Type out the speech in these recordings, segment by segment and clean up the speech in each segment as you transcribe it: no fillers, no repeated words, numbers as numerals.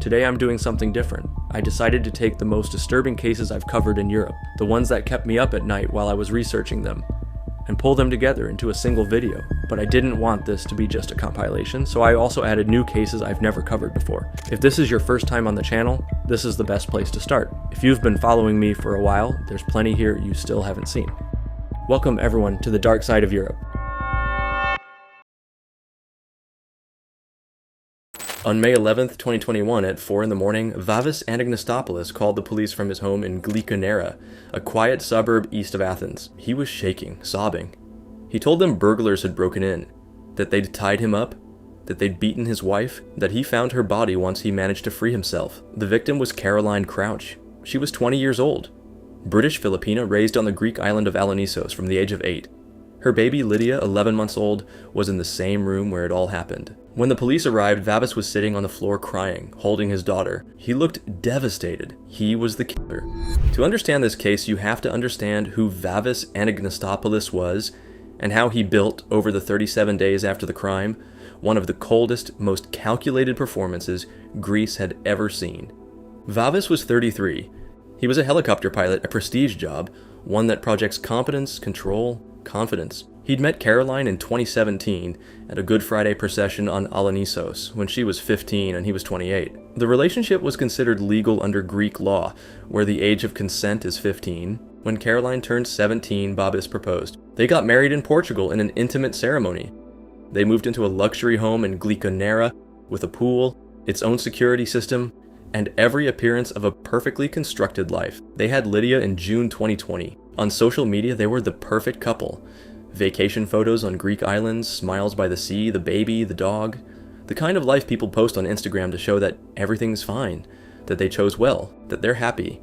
Today I'm doing something different. I decided to take the most disturbing cases I've covered in Europe, the ones that kept me up at night while I was researching them, and pull them together into a single video. But I didn't want this to be just a compilation, so I also added new cases I've never covered before. If this is your first time on the channel, this is the best place to start. If you've been following me for a while, there's plenty here you still haven't seen. Welcome everyone to the dark side of Europe. On May 11th, 2021 at 4 in the morning, Vavis Anagnostopoulos called the police from his home in Glikonera, a quiet suburb east of Athens. He was shaking, sobbing. He told them burglars had broken in, that they'd tied him up, that they'd beaten his wife, that he found her body once he managed to free himself. The victim was Caroline Crouch. She was 20 years old. British Filipina raised on the Greek island of Alonissos from the age of 8. Her baby, Lydia, 11 months old, was in the same room where it all happened. When the police arrived, Vavis was sitting on the floor crying, holding his daughter. He looked devastated. He was the killer. To understand this case, you have to understand who Vavis Anagnostopoulos was and how he built, over the 37 days after the crime, one of the coldest, most calculated performances Greece had ever seen. Vavis was 33. He was a helicopter pilot, a prestige job, one that projects competence, control, confidence. He'd met Caroline in 2017 at a Good Friday procession on Alonissos when she was 15 and he was 28. The relationship was considered legal under Greek law, where the age of consent is 15. When Caroline turned 17, Vavis proposed. They got married in Portugal in an intimate ceremony. They moved into a luxury home in Glikonera with a pool, its own security system, and every appearance of a perfectly constructed life. They had Lydia in June 2020. On social media, they were the perfect couple. Vacation photos on Greek islands, smiles by the sea, the baby, the dog. The kind of life people post on Instagram to show that everything's fine, that they chose well, that they're happy.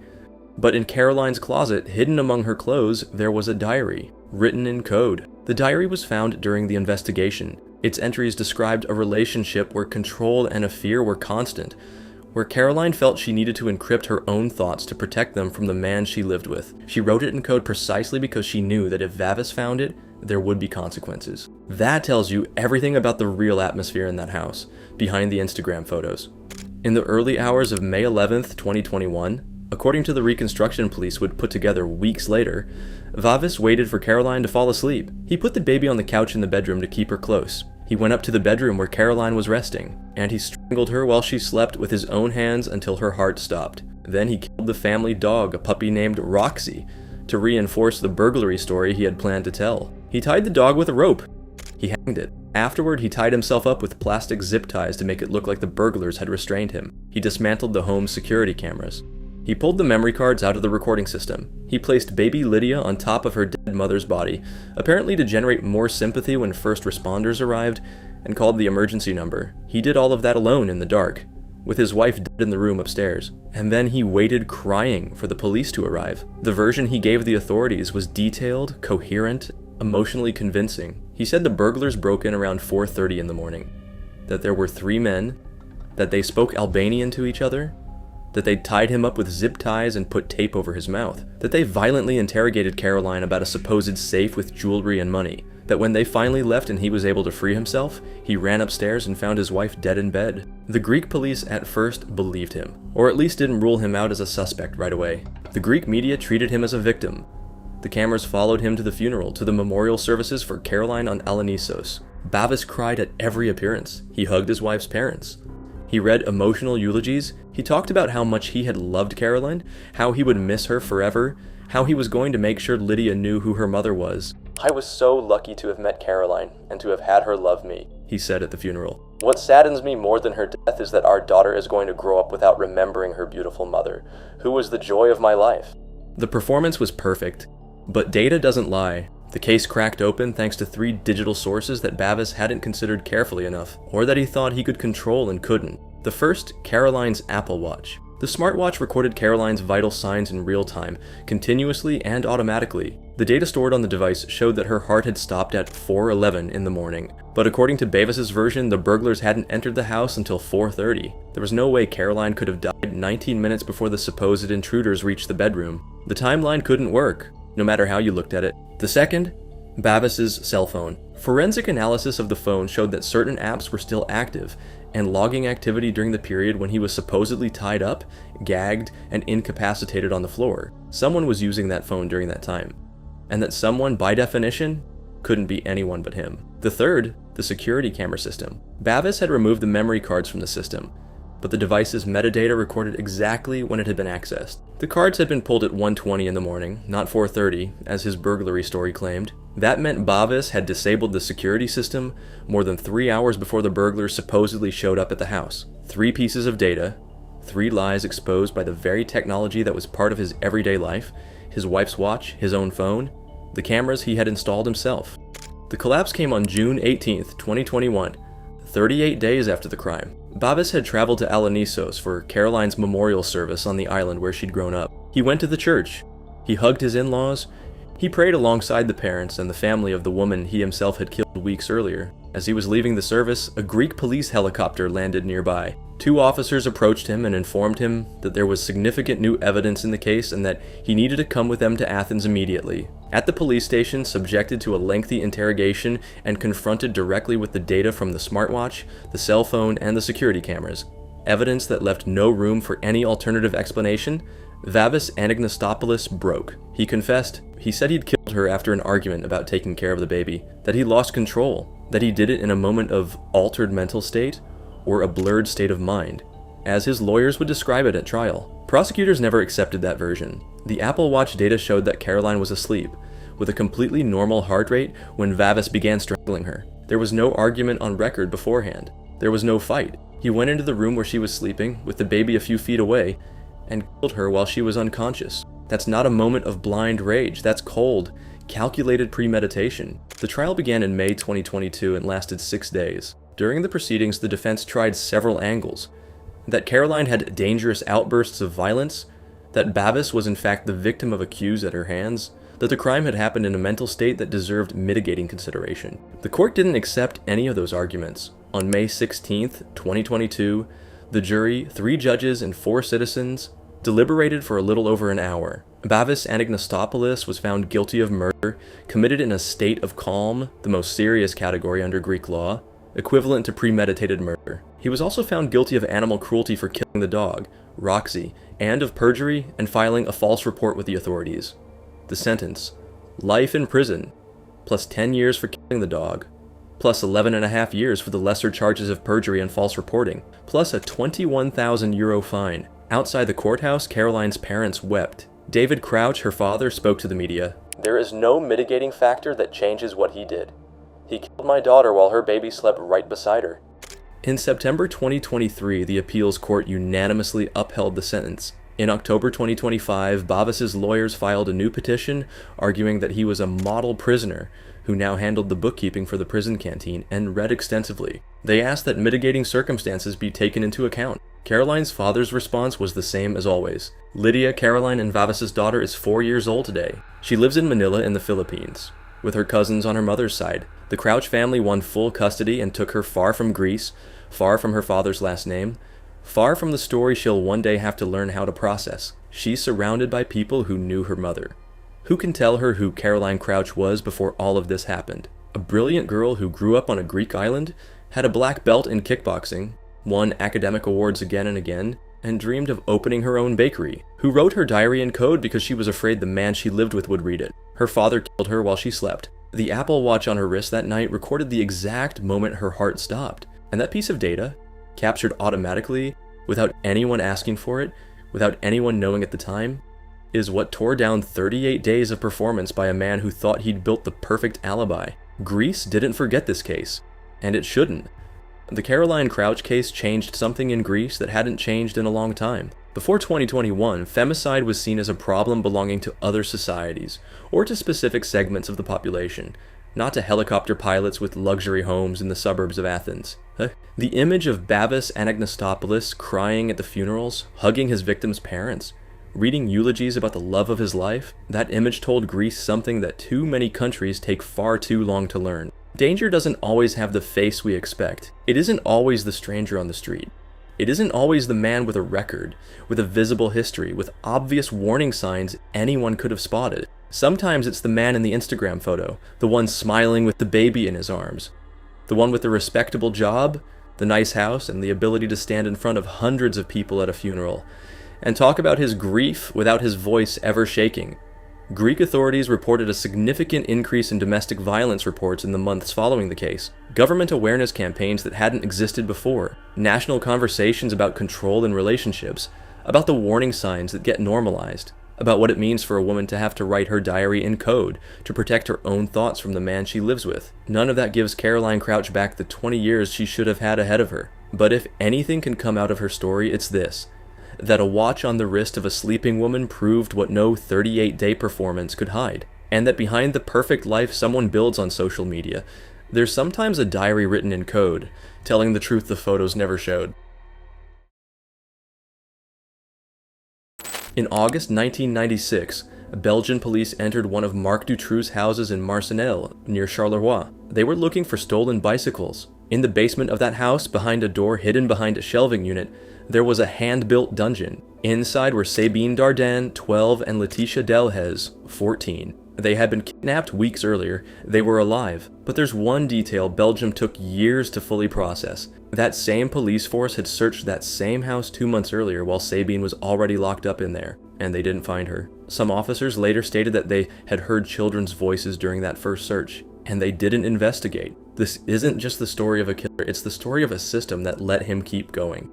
But in Caroline's closet, hidden among her clothes, there was a diary, written in code. The diary was found during the investigation. Its entries described a relationship where control and a fear were constant, where Caroline felt she needed to encrypt her own thoughts to protect them from the man she lived with. She wrote it in code precisely because she knew that if Vavis found it, there would be consequences. That tells you everything about the real atmosphere in that house, behind the Instagram photos. In the early hours of May 11th, 2021, according to the reconstruction police would put together weeks later, Vavis waited for Caroline to fall asleep. He put the baby on the couch in the bedroom to keep her close. He went up to the bedroom where Caroline was resting, and he strangled her while she slept with his own hands until her heart stopped. Then he killed the family dog, a puppy named Roxy, to reinforce the burglary story he had planned to tell. He tied the dog with a rope. He hanged it. Afterward, he tied himself up with plastic zip ties to make it look like the burglars had restrained him. He dismantled the home's security cameras. He pulled the memory cards out of the recording system. He placed baby Lydia on top of her dead mother's body, apparently to generate more sympathy when first responders arrived, and called the emergency number. He did all of that alone in the dark, with his wife dead in the room upstairs. And then he waited crying for the police to arrive. The version he gave the authorities was detailed, coherent, emotionally convincing. He said the burglars broke in around 4:30 in the morning, that there were 3 men, that they spoke Albanian to each other, that they'd tied him up with zip ties and put tape over his mouth, that they violently interrogated Caroline about a supposed safe with jewelry and money, that when they finally left and he was able to free himself, he ran upstairs and found his wife dead in bed. The Greek police at first believed him, or at least didn't rule him out as a suspect right away. The Greek media treated him as a victim. The cameras followed him to the funeral, to the memorial services for Caroline on Alonissos. Vavis cried at every appearance. He hugged his wife's parents. He read emotional eulogies. He talked about how much he had loved Caroline, how he would miss her forever, how he was going to make sure Lydia knew who her mother was. "I was so lucky to have met Caroline and to have had her love me," he said at the funeral. "What saddens me more than her death is that our daughter is going to grow up without remembering her beautiful mother, who was the joy of my life." The performance was perfect, but data doesn't lie. The case cracked open thanks to 3 digital sources that Vavis hadn't considered carefully enough, or that he thought he could control and couldn't. The first, Caroline's Apple Watch. The smartwatch recorded Caroline's vital signs in real time, continuously and automatically. The data stored on the device showed that her heart had stopped at 4:11 in the morning. But according to Vavis's version, the burglars hadn't entered the house until 4:30. There was no way Caroline could have died 19 minutes before the supposed intruders reached the bedroom. The timeline couldn't work, no matter how you looked at it. The second, Vavis's cell phone. Forensic analysis of the phone showed that certain apps were still active, and logging activity during the period when he was supposedly tied up, gagged, and incapacitated on the floor. Someone was using that phone during that time. And that someone, by definition, couldn't be anyone but him. The third, the security camera system. Bavis had removed the memory cards from the system, but the device's metadata recorded exactly when it had been accessed. The cards had been pulled at 1:20 in the morning, not 4:30, as his burglary story claimed. That meant Bavis had disabled the security system more than 3 hours before the burglars supposedly showed up at the house. 3 pieces of data, 3 lies exposed by the very technology that was part of his everyday life, his wife's watch, his own phone, the cameras he had installed himself. The collapse came on June 18th, 2021, 38 days after the crime. Bavis had traveled to Alanisos for Caroline's memorial service on the island where she'd grown up. He went to the church. He hugged his in-laws. He prayed alongside the parents and the family of the woman he himself had killed weeks earlier. As he was leaving the service, a Greek police helicopter landed nearby. 2 officers approached him and informed him that there was significant new evidence in the case and that he needed to come with them to Athens immediately. At the police station, subjected to a lengthy interrogation and confronted directly with the data from the smartwatch, the cell phone, and the security cameras, evidence that left no room for any alternative explanation, Vavis Anagnostopoulos broke. He confessed. He said he'd killed her after an argument about taking care of the baby, that he lost control, that he did it in a moment of altered mental state or a blurred state of mind, as his lawyers would describe it at trial. Prosecutors never accepted that version. The Apple Watch data showed that Caroline was asleep, with a completely normal heart rate when Vavis began strangling her. There was no argument on record beforehand. There was no fight. He went into the room where she was sleeping, with the baby a few feet away, and killed her while she was unconscious. That's not a moment of blind rage. That's cold, calculated premeditation. The trial began in May 2022 and lasted 6 days. During the proceedings, the defense tried several angles. That Caroline had dangerous outbursts of violence, that Bavis was in fact the victim of accused at her hands, that the crime had happened in a mental state that deserved mitigating consideration. The court didn't accept any of those arguments. On May 16th, 2022, the jury, 3 judges and 4 citizens, deliberated for a little over an hour. Bavis Anagnostopoulos was found guilty of murder, committed in a state of calm, the most serious category under Greek law, equivalent to premeditated murder. He was also found guilty of animal cruelty for killing the dog, Roxy, and of perjury and filing a false report with the authorities. The sentence: life in prison, plus 10 years for killing the dog, plus 11.5 years for the lesser charges of perjury and false reporting, plus a €21,000 fine. Outside the courthouse, Caroline's parents wept. David Crouch, her father, spoke to the media. "There is no mitigating factor that changes what he did. He killed my daughter while her baby slept right beside her." In September 2023, the appeals court unanimously upheld the sentence. In October 2025, Bavis's lawyers filed a new petition arguing that he was a model prisoner who now handled the bookkeeping for the prison canteen and read extensively. They asked that mitigating circumstances be taken into account. Caroline's father's response was the same as always. Lydia, Caroline and Vavis's daughter, is 4 years old today. She lives in Manila in the Philippines, with her cousins on her mother's side. The Crouch family won full custody and took her far from Greece, far from her father's last name, far from the story she'll one day have to learn how to process. She's surrounded by people who knew her mother. Who can tell her who Caroline Crouch was before all of this happened? A brilliant girl who grew up on a Greek island, had a black belt in kickboxing, won academic awards again and again, and dreamed of opening her own bakery, who wrote her diary in code because she was afraid the man she lived with would read it. Her father killed her while she slept. The Apple Watch on her wrist that night recorded the exact moment her heart stopped. And that piece of data, captured automatically, without anyone asking for it, without anyone knowing at the time, is what tore down 38 days of performance by a man who thought he'd built the perfect alibi. Greece didn't forget this case, and it shouldn't. The Caroline Crouch case changed something in Greece that hadn't changed in a long time. Before 2021, femicide was seen as a problem belonging to other societies, or to specific segments of the population, not to helicopter pilots with luxury homes in the suburbs of Athens. The image of Bavis Anagnostopoulos crying at the funerals, hugging his victims' parents, reading eulogies about the love of his life, that image told Greece something that too many countries take far too long to learn. Danger doesn't always have the face we expect. It isn't always the stranger on the street. It isn't always the man with a record, with a visible history, with obvious warning signs anyone could have spotted. Sometimes it's the man in the Instagram photo, the one smiling with the baby in his arms, the one with the respectable job, the nice house, and the ability to stand in front of hundreds of people at a funeral, and talk about his grief without his voice ever shaking. Greek authorities reported a significant increase in domestic violence reports in the months following the case, government awareness campaigns that hadn't existed before, national conversations about control in relationships, about the warning signs that get normalized, about what it means for a woman to have to write her diary in code to protect her own thoughts from the man she lives with. None of that gives Caroline Crouch back the 20 years she should have had ahead of her. But if anything can come out of her story, it's this: that a watch on the wrist of a sleeping woman proved what no 38-day performance could hide, and that behind the perfect life someone builds on social media, there's sometimes a diary written in code, telling the truth the photos never showed. In August 1996, Belgian police entered one of Marc Dutroux's houses in Marcinelle, near Charleroi. They were looking for stolen bicycles. In the basement of that house, behind a door hidden behind a shelving unit, there was a hand-built dungeon. Inside were Sabine Dardenne, 12, and Laetitia Delhez, 14. They had been kidnapped weeks earlier. They were alive. But there's one detail Belgium took years to fully process. That same police force had searched that same house 2 months earlier while Sabine was already locked up in there, and they didn't find her. Some officers later stated that they had heard children's voices during that first search, and they didn't investigate. This isn't just the story of a killer, it's the story of a system that let him keep going.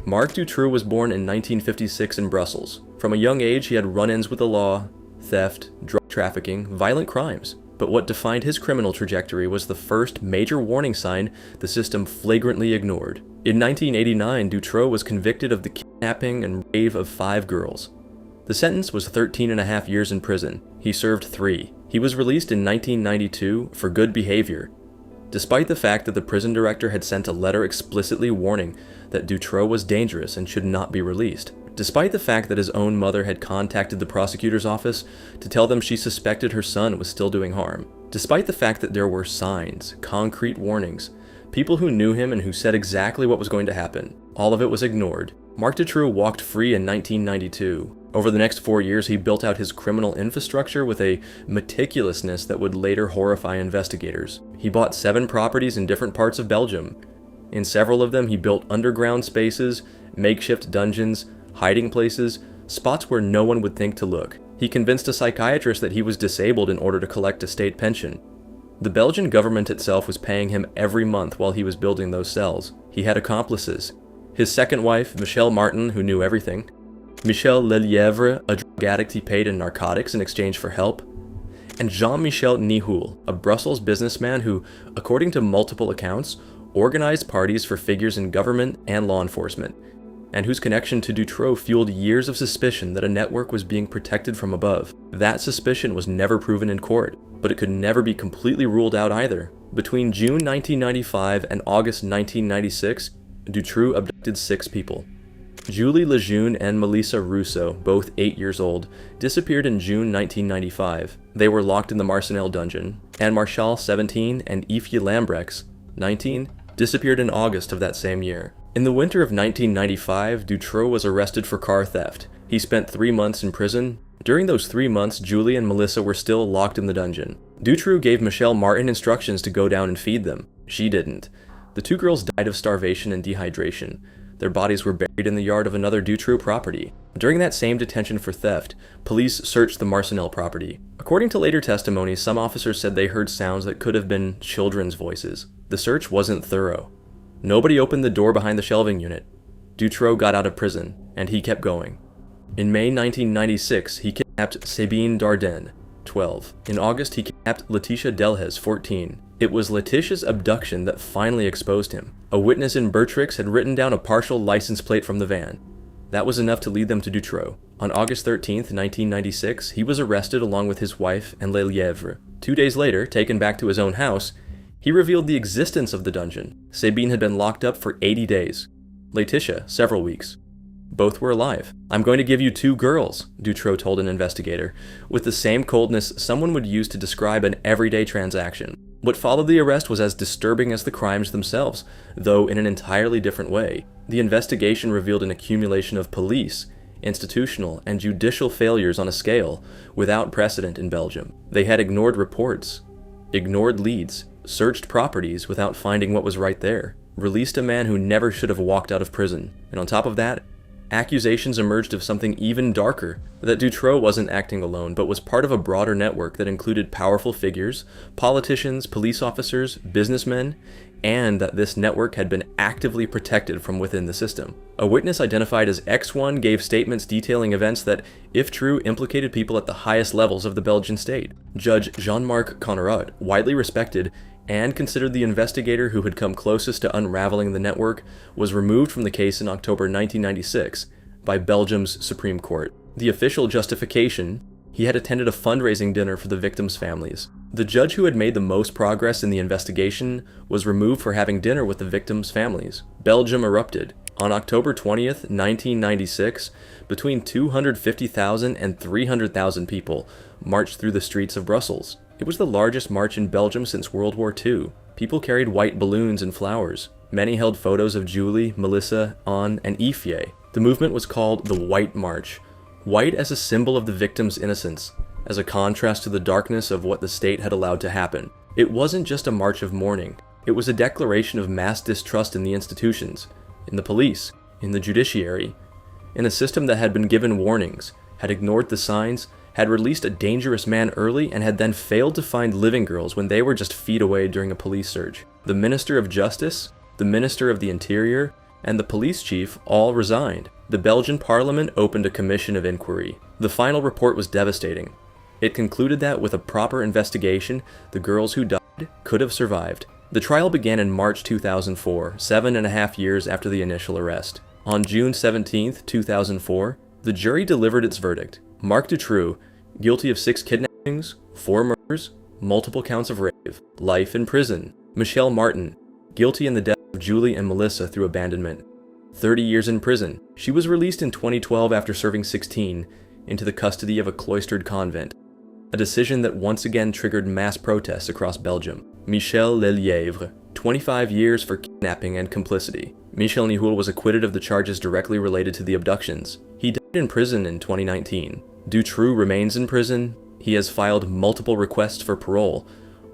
Marc Dutroux was born in 1956 in Brussels. From a young age, he had run-ins with the law, theft, drug trafficking, violent crimes. But what defined his criminal trajectory was the first major warning sign the system flagrantly ignored. In 1989, Dutroux was convicted of the kidnapping and rape of 5 girls. The sentence was 13.5 years in prison. He served 3. He was released in 1992 for good behavior, despite the fact that the prison director had sent a letter explicitly warning that Dutroux was dangerous and should not be released. Despite the fact that his own mother had contacted the prosecutor's office to tell them she suspected her son was still doing harm. Despite the fact that there were signs, concrete warnings, people who knew him and who said exactly what was going to happen, all of it was ignored. Marc Dutroux walked free in 1992. Over the next 4 years, he built out his criminal infrastructure with a meticulousness that would later horrify investigators. He bought 7 properties in different parts of Belgium. In several of them, he built underground spaces, makeshift dungeons, hiding places, spots where no one would think to look. He convinced a psychiatrist that he was disabled in order to collect a state pension. The Belgian government itself was paying him every month while he was building those cells. He had accomplices. His second wife, Michelle Martin, who knew everything. Michel Lelièvre, a drug addict he paid in narcotics in exchange for help. And Jean-Michel Nihoul, a Brussels businessman who, according to multiple accounts, organized parties for figures in government and law enforcement, and whose connection to Dutroux fueled years of suspicion that a network was being protected from above. That suspicion was never proven in court, but it could never be completely ruled out either. Between June 1995 and August 1996, Dutroux abducted 6 people. Julie Lejeune and Melissa Russo, both 8 years old, disappeared in June 1995. They were locked in the Marcinelle dungeon, and Marshall, 17, and Yves Lambrex, 19, disappeared in August of that same year. In the winter of 1995, Dutroux was arrested for car theft. He spent 3 months in prison. During those 3 months, Julie and Melissa were still locked in the dungeon. Dutroux gave Michelle Martin instructions to go down and feed them. She didn't. The 2 girls died of starvation and dehydration. Their bodies were buried in the yard of another Dutroux property. During that same detention for theft, police searched the Marcinelle property. According to later testimony, some officers said they heard sounds that could have been children's voices. The search wasn't thorough. Nobody opened the door behind the shelving unit. Dutroux got out of prison, and he kept going. In May 1996, he kidnapped Sabine Dardenne, 12. In August, he kidnapped Laetitia Delhez, 14. It was Laetitia's abduction that finally exposed him. A witness in Bertrix had written down a partial license plate from the van. That was enough to lead them to Dutroux. On August 13, 1996, he was arrested along with his wife and Lelièvre. 2 days later, taken back to his own house, he revealed the existence of the dungeon. Sabine had been locked up for 80 days. Laetitia, several weeks. Both were alive. "I'm going to give you 2 girls," Dutroux told an investigator, with the same coldness someone would use to describe an everyday transaction. What followed the arrest was as disturbing as the crimes themselves, though in an entirely different way. The investigation revealed an accumulation of police, institutional, and judicial failures on a scale without precedent in Belgium. They had ignored reports, ignored leads, searched properties without finding what was right there. released a man who never should have walked out of prison. And on top of that, accusations emerged of something even darker, that Dutroux wasn't acting alone, but was part of a broader network that included powerful figures, politicians, police officers, businessmen, and that this network had been actively protected from within the system. A witness identified as X1 gave statements detailing events that, if true, implicated people at the highest levels of the Belgian state. Judge Jean-Marc Connerotte, widely respected and considered the investigator who had come closest to unraveling the network, was removed from the case in October 1996 by Belgium's Supreme Court. The official justification: he had attended a fundraising dinner for the victims' families. The judge who had made the most progress in the investigation was removed for having dinner with the victims' families. Belgium erupted. On October 20th, 1996, between 250,000 and 300,000 people marched through the streets of Brussels. It was the largest march in Belgium since World War II. People carried white balloons and flowers. Many held photos of Julie, Melissa, Anne, and Ifye. The movement was called the White March. White as a symbol of the victims' innocence, as a contrast to the darkness of what the state had allowed to happen. It wasn't just a march of mourning. It was a declaration of mass distrust in the institutions, in the police, in the judiciary, in a system that had been given warnings, had ignored the signs, had released a dangerous man early, and had then failed to find living girls when they were just feet away during a police search. The Minister of Justice, the Minister of the Interior, and the police chief all resigned. The Belgian parliament opened a commission of inquiry. The final report was devastating. It concluded that, with a proper investigation, the girls who died could have survived. The trial began in March 2004, 7.5 years after the initial arrest. On June 17, 2004, the jury delivered its verdict. Marc Dutroux, guilty of 6 kidnappings, 4 murders, multiple counts of rape, life in prison. Michelle Martin, guilty in the death of Julie and Melissa through abandonment, 30 years in prison. She was released in 2012 after serving 16 into the custody of a cloistered convent, a decision that once again triggered mass protests across Belgium. Michel Lelièvre, 25 years for kidnapping and complicity. Michel Nihoul was acquitted of the charges directly related to the abductions. He died in prison in 2019. Dutroux remains in prison. He has filed multiple requests for parole.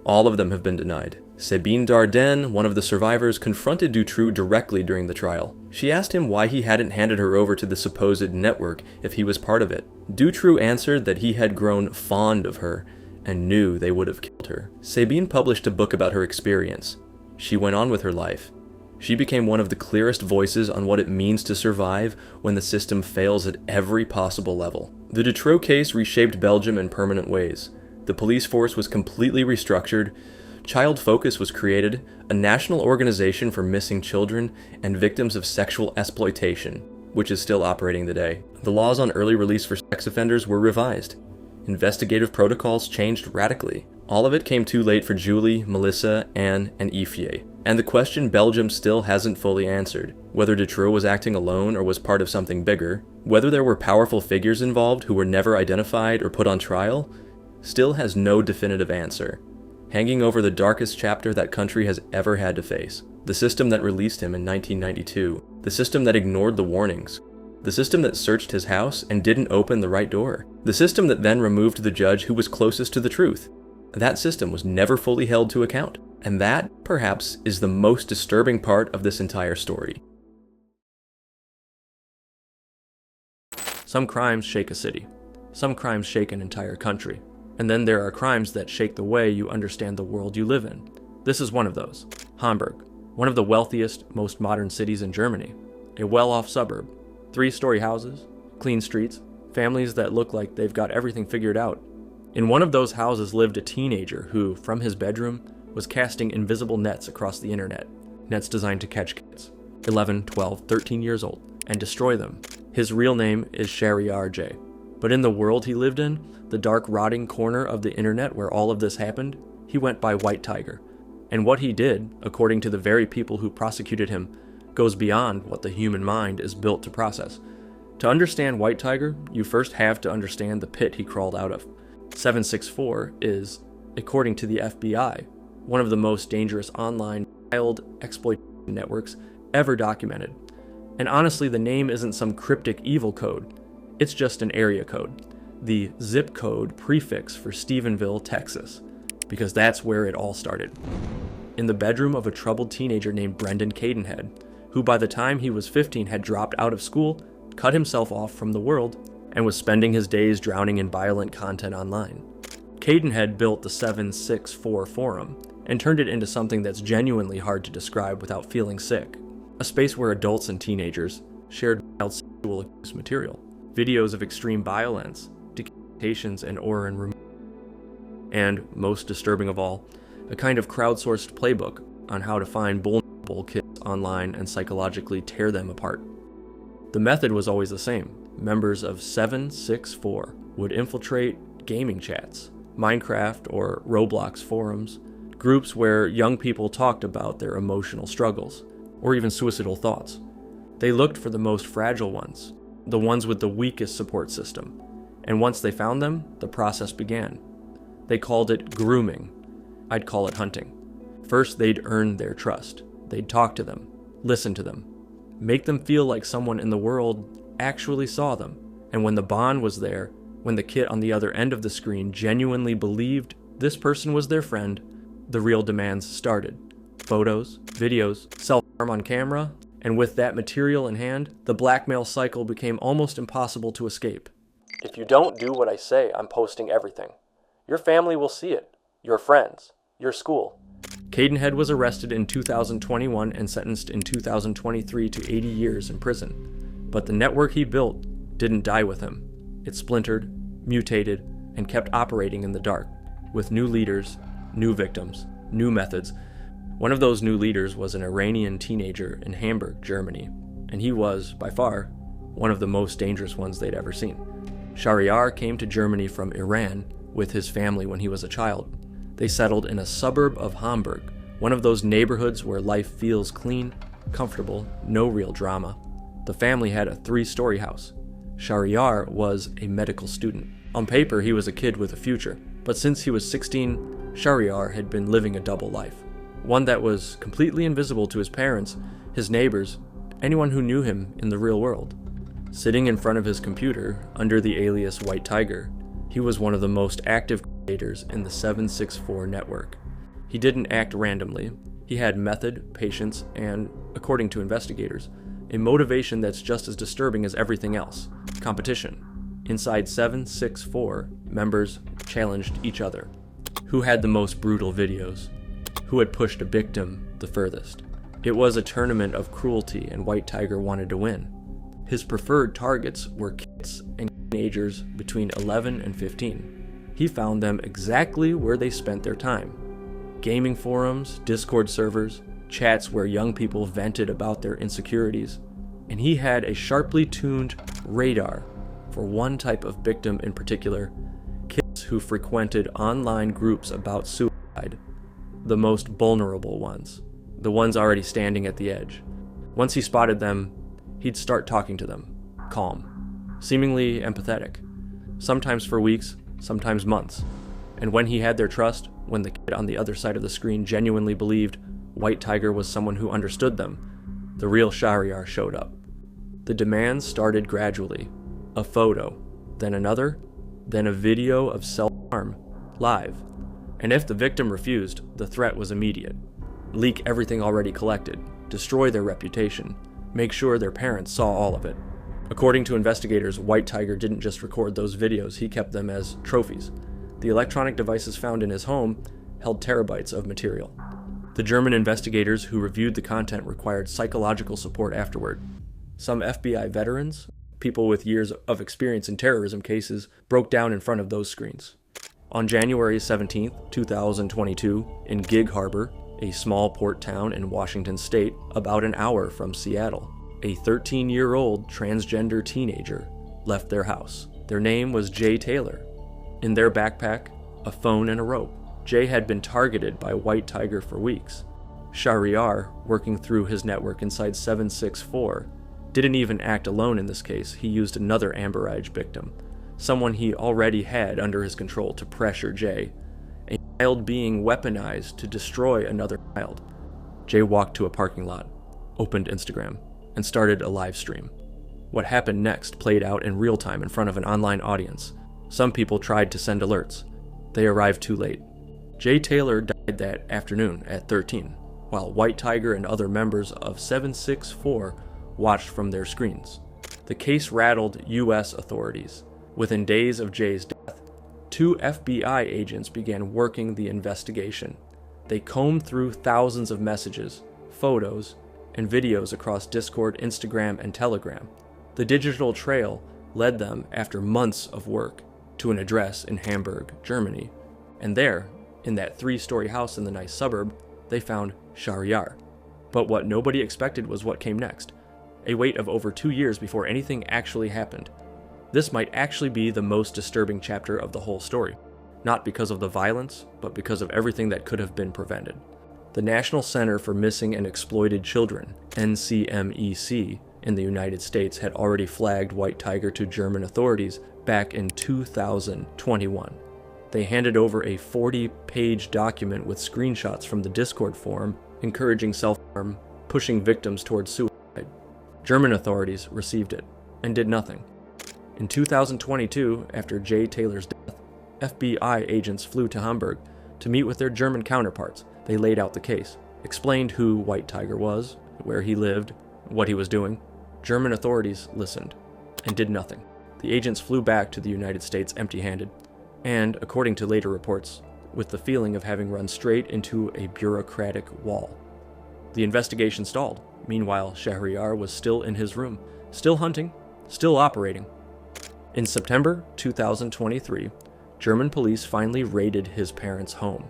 All of them have been denied. Sabine Dardenne, one of the survivors, confronted Dutroux directly during the trial. She asked him why he hadn't handed her over to the supposed network if he was part of it. Dutroux answered that he had grown fond of her and knew they would have killed her. Sabine published a book about her experience. She went on with her life. She became one of the clearest voices on what it means to survive when the system fails at every possible level. The Dutroux case reshaped Belgium in permanent ways. The police force was completely restructured, Child Focus was created, a national organization for missing children and victims of sexual exploitation, which is still operating today. The laws on early release for sex offenders were revised. Investigative protocols changed radically. All of it came too late for Julie, Melissa, Anne, and Ifye. And the question Belgium still hasn't fully answered, whether Dutroux was acting alone or was part of something bigger, whether there were powerful figures involved who were never identified or put on trial, still has no definitive answer, hanging over the darkest chapter that country has ever had to face. The system that released him in 1992, the system that ignored the warnings, the system that searched his house and didn't open the right door, the system that then removed the judge who was closest to the truth. That system was never fully held to account, and that, perhaps, is the most disturbing part of this entire story. Some crimes shake a city. Some crimes shake an entire country. And then there are crimes that shake the way you understand the world you live in. This is one of those. Hamburg, one of the wealthiest, most modern cities in Germany. A well-off suburb. 3-story houses, clean streets, families that look like they've got everything figured out. In one of those houses lived a teenager who, from his bedroom, was casting invisible nets across the internet. Nets designed to catch kids, 11, 12, 13 years old, and destroy them. His real name is Shahryar J. But in the world he lived in, the dark, rotting corner of the internet where all of this happened, he went by White Tiger. And what he did, according to the very people who prosecuted him, goes beyond what the human mind is built to process. To understand White Tiger, you first have to understand the pit he crawled out of. 764 is, according to the FBI, one of the most dangerous online child exploitation networks ever documented. And honestly, the name isn't some cryptic evil code. It's just an area code, the zip code prefix for Stephenville, Texas, because that's where it all started. in the bedroom of a troubled teenager named Brendan Cadenhead, who by the time he was 15 had dropped out of school, cut himself off from the world, and was spending his days drowning in violent content online. Cadenhead built the 764 forum and turned it into something that's genuinely hard to describe without feeling sick. A space where adults and teenagers shared wild sexual abuse material, videos of extreme violence, decapitations, and organ removal. And, most disturbing of all, a kind of crowdsourced playbook on how to find vulnerable kids online and psychologically tear them apart. The method was always the same. Members of 764 would infiltrate gaming chats, Minecraft or Roblox forums, groups where young people talked about their emotional struggles, or even suicidal thoughts. They looked for the most fragile ones, the ones with the weakest support system, and once they found them, the process began. They called it grooming. I'd call it hunting. First, they'd earn their trust. They'd talk to them, listen to them, make them feel like someone in the world actually saw them. And when the bond was there, when the kid on the other end of the screen genuinely believed this person was their friend, the real demands started. Photos, videos, self-harm on camera, and with that material in hand, the blackmail cycle became almost impossible to escape. If you don't do what I say, I'm posting everything. Your family will see it. Your friends. Your school. Cadenhead was arrested in 2021 and sentenced in 2023 to 80 years in prison. But the network he built didn't die with him. It splintered, mutated, and kept operating in the dark, with new leaders, new victims, new methods. One of those new leaders was an Iranian teenager in Hamburg, Germany, and he was, by far, one of the most dangerous ones they'd ever seen. Shahryar came to Germany from Iran with his family when he was a child. They settled in a suburb of Hamburg, one of those neighborhoods where life feels clean, comfortable, no real drama. The family had a 3-story house. Shahryar was a medical student. On paper, he was a kid with a future, but since he was 16, Shahryar had been living a double life. One that was completely invisible to his parents, his neighbors, anyone who knew him in the real world. Sitting in front of his computer, under the alias White Tiger, he was one of the most active creators in the 764 network. He didn't act randomly. He had method, patience, and, according to investigators, a motivation that's just as disturbing as everything else: competition. Inside 764, members challenged each other. Who had the most brutal videos? Who had pushed a victim the furthest? It was a tournament of cruelty, and White Tiger wanted to win. His preferred targets were kids and teenagers between 11 and 15. He found them exactly where they spent their time: gaming forums, Discord servers, chats where young people vented about their insecurities. And he had a sharply tuned radar for one type of victim in particular: kids who frequented online groups about suicide, the most vulnerable ones, the ones already standing at the edge. Once he spotted them, he'd start talking to them, calm, seemingly empathetic, sometimes for weeks, sometimes months. And when he had their trust, when the kid on the other side of the screen genuinely believed White Tiger was someone who understood them, the real Shahryar showed up. The demands started gradually: a photo, then another, then a video of self-harm, live. And if the victim refused, the threat was immediate: leak everything already collected, destroy their reputation, make sure their parents saw all of it. According to investigators, White Tiger didn't just record those videos, he kept them as trophies. The electronic devices found in his home held terabytes of material. The German investigators who reviewed the content required psychological support afterward. Some FBI veterans, people with years of experience in terrorism cases, broke down in front of those screens. On January 17, 2022, in Gig Harbor, a small port town in Washington state, about an hour from Seattle, a 13-year-old transgender teenager left their house. Their name was Jay Taylor. In their backpack, a phone and a rope. Jay had been targeted by White Tiger for weeks. Shahryar, working through his network inside 764, didn't even act alone in this case. He used another Amber Ridge victim, someone he already had under his control to pressure Jay, a child being weaponized to destroy another child. Jay walked to a parking lot, opened Instagram, and started a live stream. What happened next played out in real time in front of an online audience. Some people tried to send alerts. They arrived too late. Jay Taylor died that afternoon at 13, while White Tiger and other members of 764 watched from their screens. The case rattled U.S. authorities. Within days of Jay's death, 2 FBI agents began working the investigation. They combed through thousands of messages, photos, and videos across Discord, Instagram, and Telegram. The digital trail led them, after months of work, to an address in Hamburg, Germany. And there, in that 3-story house in the nice suburb, they found Shahryar. But what nobody expected was what came next. A wait of over 2 years before anything actually happened. This might actually be the most disturbing chapter of the whole story. Not because of the violence, but because of everything that could have been prevented. The National Center for Missing and Exploited Children, NCMEC, in the United States had already flagged White Tiger to German authorities back in 2021. They handed over a 40-page document with screenshots from the Discord forum encouraging self-harm, pushing victims towards suicide. German authorities received it and did nothing. In 2022, after Jay Taylor's death, FBI agents flew to Hamburg to meet with their German counterparts. They laid out the case, explained who White Tiger was, where he lived, what he was doing. German authorities listened and did nothing. The agents flew back to the United States empty-handed, and, according to later reports, with the feeling of having run straight into a bureaucratic wall. The investigation stalled. Meanwhile, Shahryar was still in his room, still hunting, still operating. In September 2023, German police finally raided his parents' home.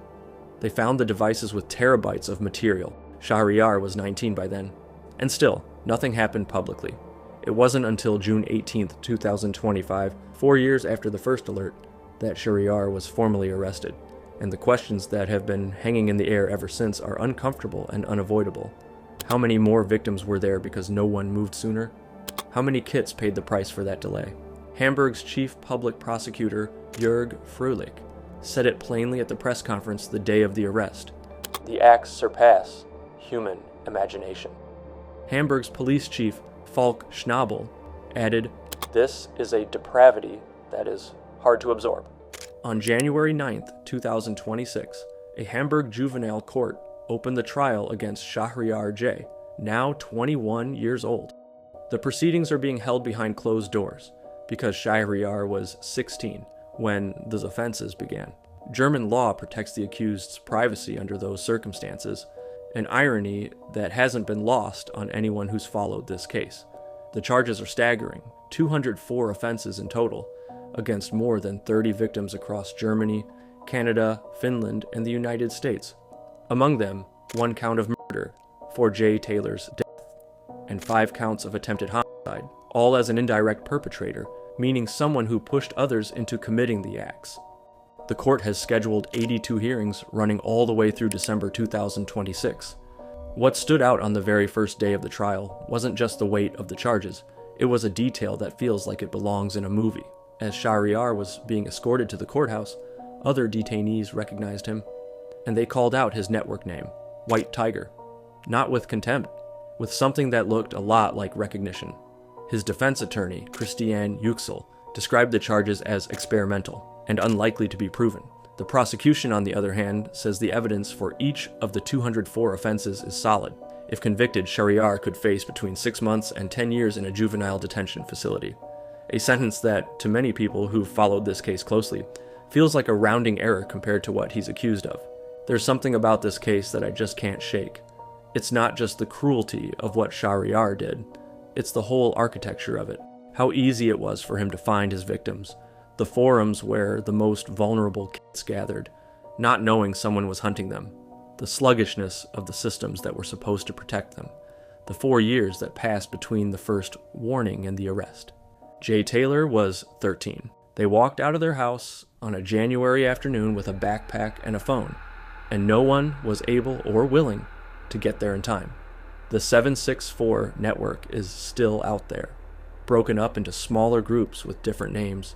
They found the devices with terabytes of material. Shahryar was 19 by then. And still, nothing happened publicly. It wasn't until June 18, 2025, 4 years after the first alert, that Shahryar was formally arrested. And the questions that have been hanging in the air ever since are uncomfortable and unavoidable. How many more victims were there because no one moved sooner? How many kits paid the price for that delay? Hamburg's chief public prosecutor, Jörg Fröhlich, said it plainly at the press conference the day of the arrest. The acts surpass human imagination. Hamburg's police chief, Falk Schnabel, added, "This is a depravity that is hard to absorb." On January 9, 2026, a Hamburg juvenile court opened the trial against Shahryar J., now 21 years old. The proceedings are being held behind closed doors, because Shahryar was 16 when the offenses began. German law protects the accused's privacy under those circumstances, an irony that hasn't been lost on anyone who's followed this case. The charges are staggering, 204 offenses in total, against more than 30 victims across Germany, Canada, Finland, and the United States. Among them, 1 count of murder for Jay Taylor's death, and 5 counts of attempted homicide, all as an indirect perpetrator, meaning someone who pushed others into committing the acts. The court has scheduled 82 hearings running all the way through December 2026. What stood out on the very first day of the trial wasn't just the weight of the charges, it was a detail that feels like it belongs in a movie. As Shahryar was being escorted to the courthouse, other detainees recognized him, and they called out his network name, White Tiger. Not with contempt, with something that looked a lot like recognition. His defense attorney, Christiane Yüksel, described the charges as experimental and unlikely to be proven. The prosecution, on the other hand, says the evidence for each of the 204 offenses is solid. If convicted, Shahryar could face between 6 months and 10 years in a juvenile detention facility. A sentence that, to many people who've followed this case closely, feels like a rounding error compared to what he's accused of. There's something about this case that I just can't shake. It's not just the cruelty of what Shahryar did, it's the whole architecture of it. How easy it was for him to find his victims, the forums where the most vulnerable kids gathered, not knowing someone was hunting them, the sluggishness of the systems that were supposed to protect them, the 4 years that passed between the first warning and the arrest. Jay Taylor was 13. They walked out of their house on a January afternoon with a backpack and a phone, and no one was able or willing to get there in time. The 764 network is still out there, broken up into smaller groups with different names,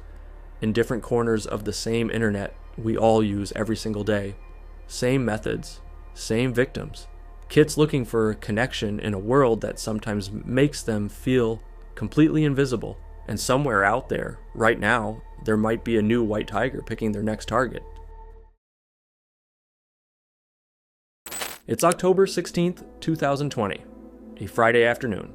in different corners of the same internet we all use every single day. Same methods, same victims. Kids looking for connection in a world that sometimes makes them feel completely invisible. And somewhere out there, right now, there might be a new White Tiger picking their next target. It's October 16th, 2020, a Friday afternoon.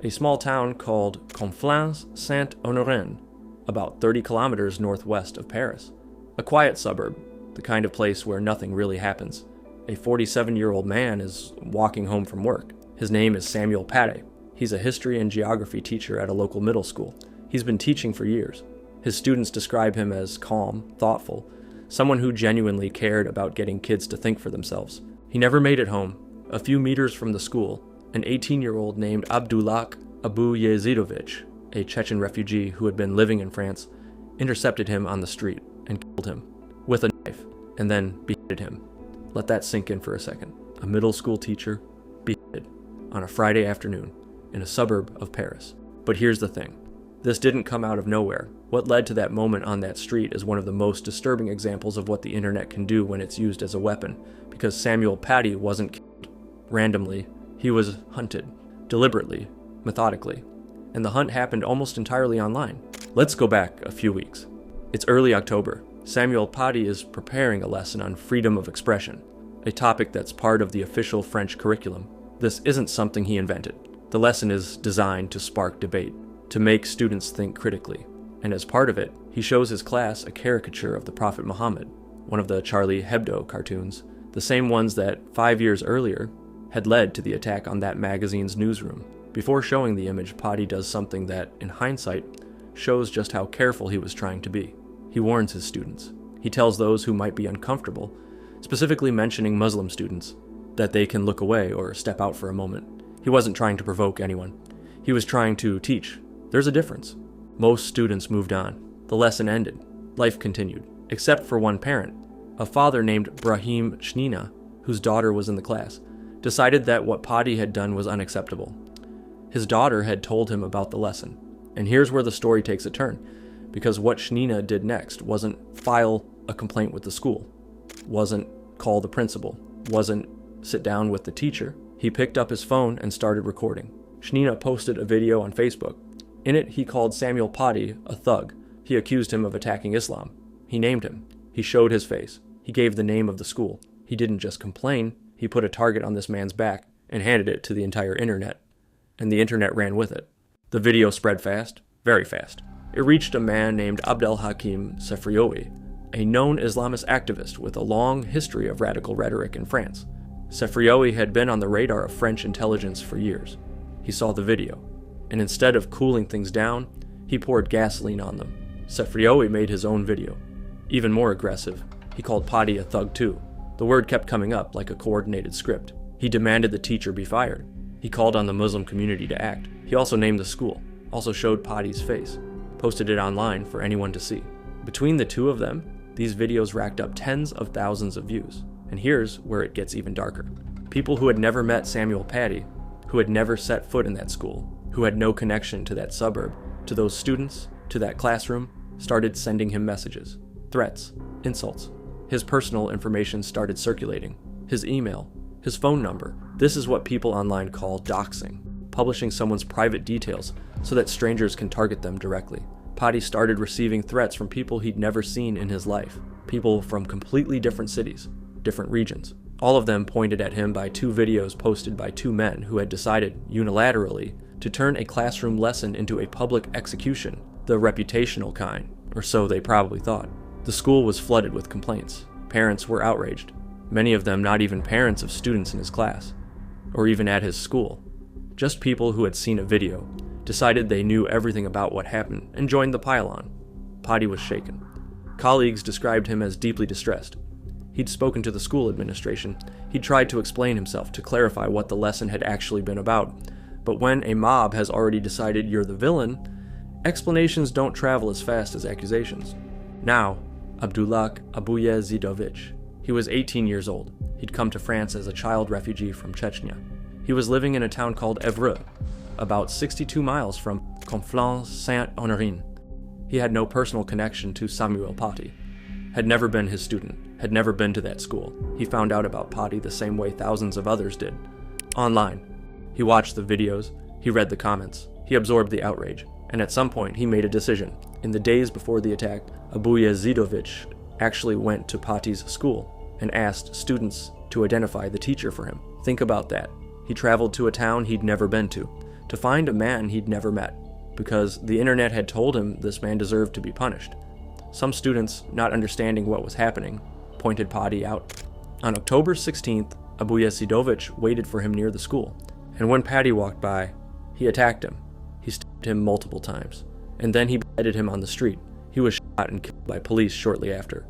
A small town called Conflans-Saint-Honorine, about 30 kilometers northwest of Paris. A quiet suburb, the kind of place where nothing really happens. A 47-year-old man is walking home from work. His name is Samuel Paty. He's a history and geography teacher at a local middle school. He's been teaching for years. His students describe him as calm, thoughtful, someone who genuinely cared about getting kids to think for themselves. He never made it home. A few meters from the school, an 18-year-old named Abdullah Abuyezidovich, a Chechen refugee who had been living in France, intercepted him on the street and killed him with a knife, and then beheaded him. Let that sink in for a second. A middle school teacher beheaded on a Friday afternoon in a suburb of Paris. But here's the thing. This didn't come out of nowhere. What led to that moment on that street is one of the most disturbing examples of what the internet can do when it's used as a weapon, because Samuel Paty wasn't killed randomly. He was hunted, deliberately, methodically, and the hunt happened almost entirely online. Let's go back a few weeks. It's early October. Samuel Paty is preparing a lesson on freedom of expression, a topic that's part of the official French curriculum. This isn't something he invented. The lesson is designed to spark debate, to make students think critically, and as part of it, he shows his class a caricature of the Prophet Muhammad, one of the Charlie Hebdo cartoons, the same ones that 5 years earlier had led to the attack on that magazine's newsroom. Before showing the image, Paty does something that, in hindsight, shows just how careful he was trying to be. He warns his students. He tells those who might be uncomfortable, specifically mentioning Muslim students, that they can look away or step out for a moment. He wasn't trying to provoke anyone. He was trying to teach. There's a difference. Most students moved on. The lesson ended. Life continued. Except for one parent. A father named Brahim Shnina, whose daughter was in the class, decided that what Paty had done was unacceptable. His daughter had told him about the lesson. And here's where the story takes a turn, because what Shnina did next wasn't file a complaint with the school, wasn't call the principal, wasn't sit down with the teacher. He picked up his phone and started recording. Shnina posted a video on Facebook. In it, he called Samuel Paty a thug. He accused him of attacking Islam. He named him. He showed his face. He gave the name of the school. He didn't just complain. He put a target on this man's back and handed it to the entire internet. And the internet ran with it. The video spread fast, very fast. It reached a man named Abdel Hakim Sefrioui, a known Islamist activist with a long history of radical rhetoric in France. Sefrioui had been on the radar of French intelligence for years. He saw the video, and instead of cooling things down, he poured gasoline on them. Sefrioui made his own video. Even more aggressive, he called Paty a thug too. The word kept coming up like a coordinated script. He demanded the teacher be fired. He called on the Muslim community to act. He also named the school, also showed Paty's face, posted it online for anyone to see. Between the two of them, these videos racked up tens of thousands of views. And here's where it gets even darker. People who had never met Samuel Paty, who had never set foot in that school, who had no connection to that suburb, to those students, to that classroom, started sending him messages, threats, insults. His personal information started circulating, his email, his phone number. This is what people online call doxing, publishing someone's private details so that strangers can target them directly. Paty started receiving threats from people he'd never seen in his life, people from completely different cities, different regions. All of them pointed at him by two videos posted by two men who had decided, unilaterally, to turn a classroom lesson into a public execution, the reputational kind, or so they probably thought. The school was flooded with complaints. Parents were outraged, many of them not even parents of students in his class, or even at his school. Just people who had seen a video, decided they knew everything about what happened, and joined the pile-on. Paty was shaken. Colleagues described him as deeply distressed. He'd spoken to the school administration. He'd tried to explain himself, to clarify what the lesson had actually been about. But when a mob has already decided you're the villain, explanations don't travel as fast as accusations. Now, Abdullah Abuyezidovich. He was 18 years old. He'd come to France as a child refugee from Chechnya. He was living in a town called Evreux, about 62 miles from Conflans-Saint-Honorine. He had no personal connection to Samuel Paty, had never been his student, had never been to that school. He found out about Paty the same way thousands of others did, online. He watched the videos, he read the comments, he absorbed the outrage, and at some point he made a decision. In the days before the attack, Abuyezidovich actually went to Paty's school. and asked students to identify the teacher for him. Think about that. He traveled to a town he'd never been to find a man he'd never met, because the internet had told him this man deserved to be punished. Some students, not understanding what was happening, pointed Patti out. On October 16th, Abujasidovic waited for him near the school, and when Patti walked by, he attacked him. He stabbed him multiple times, and then he beheaded him on the street. He was shot and killed by police shortly after.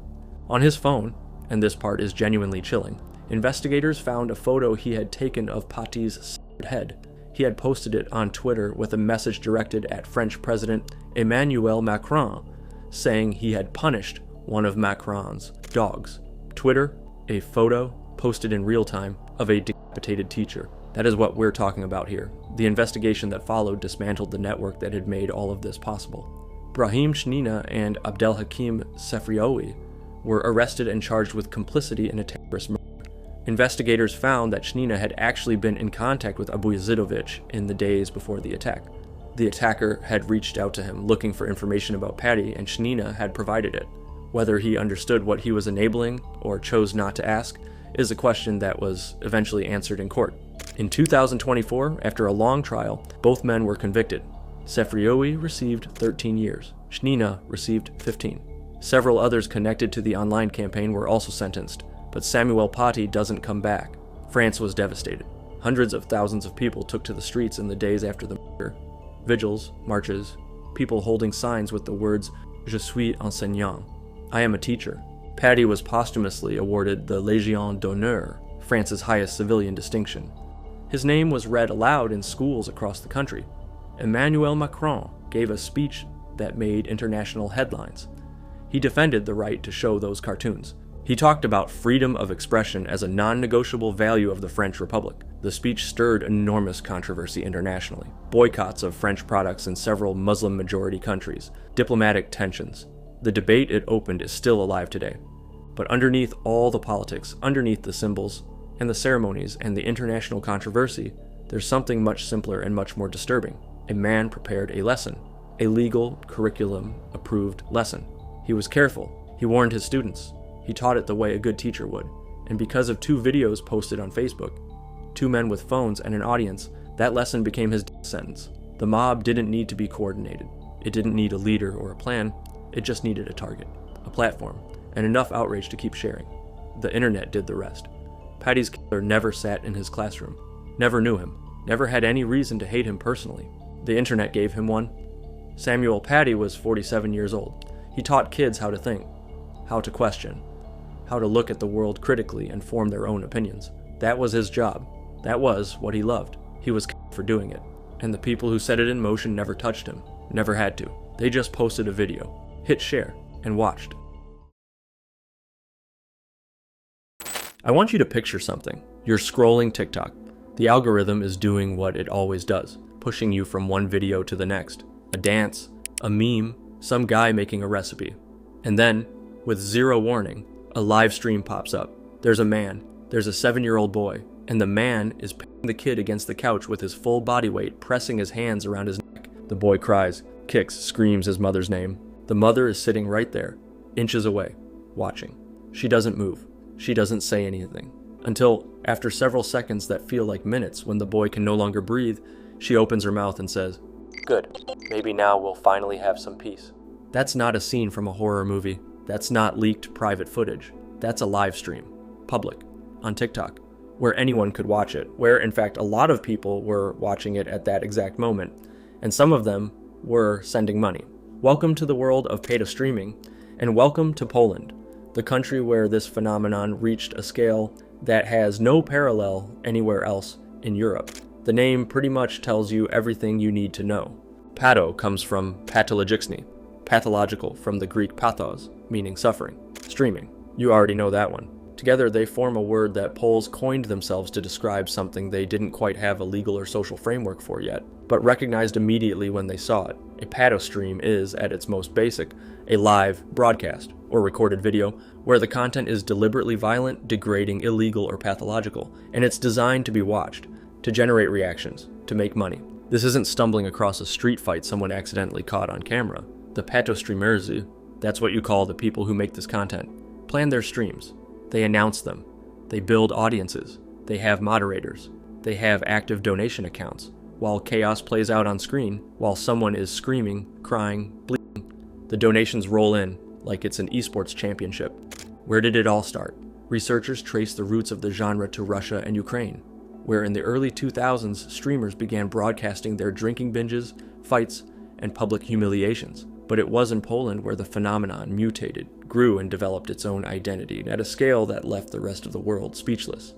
On his phone, and this part is genuinely chilling, investigators found a photo he had taken of Patti's severed head. He had posted it on Twitter with a message directed at French President Emmanuel Macron, saying he had punished one of Macron's dogs. Twitter, a photo posted in real time of a decapitated teacher. That is what we're talking about here. The investigation that followed dismantled the network that had made all of this possible. Brahim Shnina and Abdelhakim Sefrioui were arrested and charged with complicity in a terrorist murder. Investigators found that Shnina had actually been in contact with Abujazidovic in the days before the attack. The attacker had reached out to him looking for information about Patti, and Shnina had provided it. Whether he understood what he was enabling or chose not to ask is a question that was eventually answered in court. In 2024, after a long trial, both men were convicted. Sefrioui received 13 years. Shnina received 15. Several others connected to the online campaign were also sentenced, but Samuel Paty doesn't come back. France was devastated. Hundreds of thousands of people took to the streets in the days after the murder. Vigils, marches, people holding signs with the words, "Je suis enseignant," I am a teacher. Paty was posthumously awarded the Légion d'honneur, France's highest civilian distinction. His name was read aloud in schools across the country. Emmanuel Macron gave a speech that made international headlines. He defended the right to show those cartoons. He talked about freedom of expression as a non-negotiable value of the French Republic. The speech stirred enormous controversy internationally. Boycotts of French products in several Muslim-majority countries, diplomatic tensions. The debate it opened is still alive today. But underneath all the politics, underneath the symbols, and the ceremonies, and the international controversy, there's something much simpler and much more disturbing. A man prepared a lesson, a legal, curriculum-approved lesson. He was careful. He warned his students. He taught it the way a good teacher would. And because of 2 videos posted on Facebook, 2 men with phones and an audience, that lesson became his death sentence. The mob didn't need to be coordinated. It didn't need a leader or a plan. It just needed a target, a platform, and enough outrage to keep sharing. The internet did the rest. Patty's killer never sat in his classroom, never knew him, never had any reason to hate him personally. The internet gave him one. Samuel Paty was 47 years old. He taught kids how to think, how to question, how to look at the world critically and form their own opinions. That was his job. That was what he loved. He was killed for doing it. And the people who set it in motion never touched him, never had to. They just posted a video, hit share, and watched. I want you to picture something. You're scrolling TikTok. The algorithm is doing what it always does, pushing you from one video to the next. A dance, a meme, some guy making a recipe. And then, with zero warning, a live stream pops up. There's a man, there's a 7-year-old boy, and the man is pinning the kid against the couch with his full body weight, pressing his hands around his neck. The boy cries, kicks, screams his mother's name. The mother is sitting right there, inches away, watching. She doesn't move. She doesn't say anything. Until, after several seconds that feel like minutes when the boy can no longer breathe, she opens her mouth and says, "Good. Maybe now we'll finally have some peace." That's not a scene from a horror movie. That's not leaked private footage. That's a live stream, public, on TikTok, where anyone could watch it, where in fact a lot of people were watching it at that exact moment, and some of them were sending money. Welcome to the world of pay to streaming, and welcome to Poland, the country where this phenomenon reached a scale that has no parallel anywhere else in Europe. The name pretty much tells you everything you need to know. Pato comes from patologiczny, pathological from the Greek pathos, meaning suffering. Streaming, you already know that one. Together they form a word that Poles coined themselves to describe something they didn't quite have a legal or social framework for yet, but recognized immediately when they saw it. A patostream is, at its most basic, a live broadcast, or recorded video, where the content is deliberately violent, degrading, illegal, or pathological, and it's designed to be watched, to generate reactions, to make money. This isn't stumbling across a street fight someone accidentally caught on camera. The patostreamers, that's what you call the people who make this content, plan their streams. They announce them. They build audiences. They have moderators. They have active donation accounts. While chaos plays out on screen, while someone is screaming, crying, bleeding, the donations roll in like it's an esports championship. Where did it all start? Researchers trace the roots of the genre to Russia and Ukraine, where in the early 2000s, streamers began broadcasting their drinking binges, fights, and public humiliations. But it was in Poland where the phenomenon mutated, grew, and developed its own identity at a scale that left the rest of the world speechless.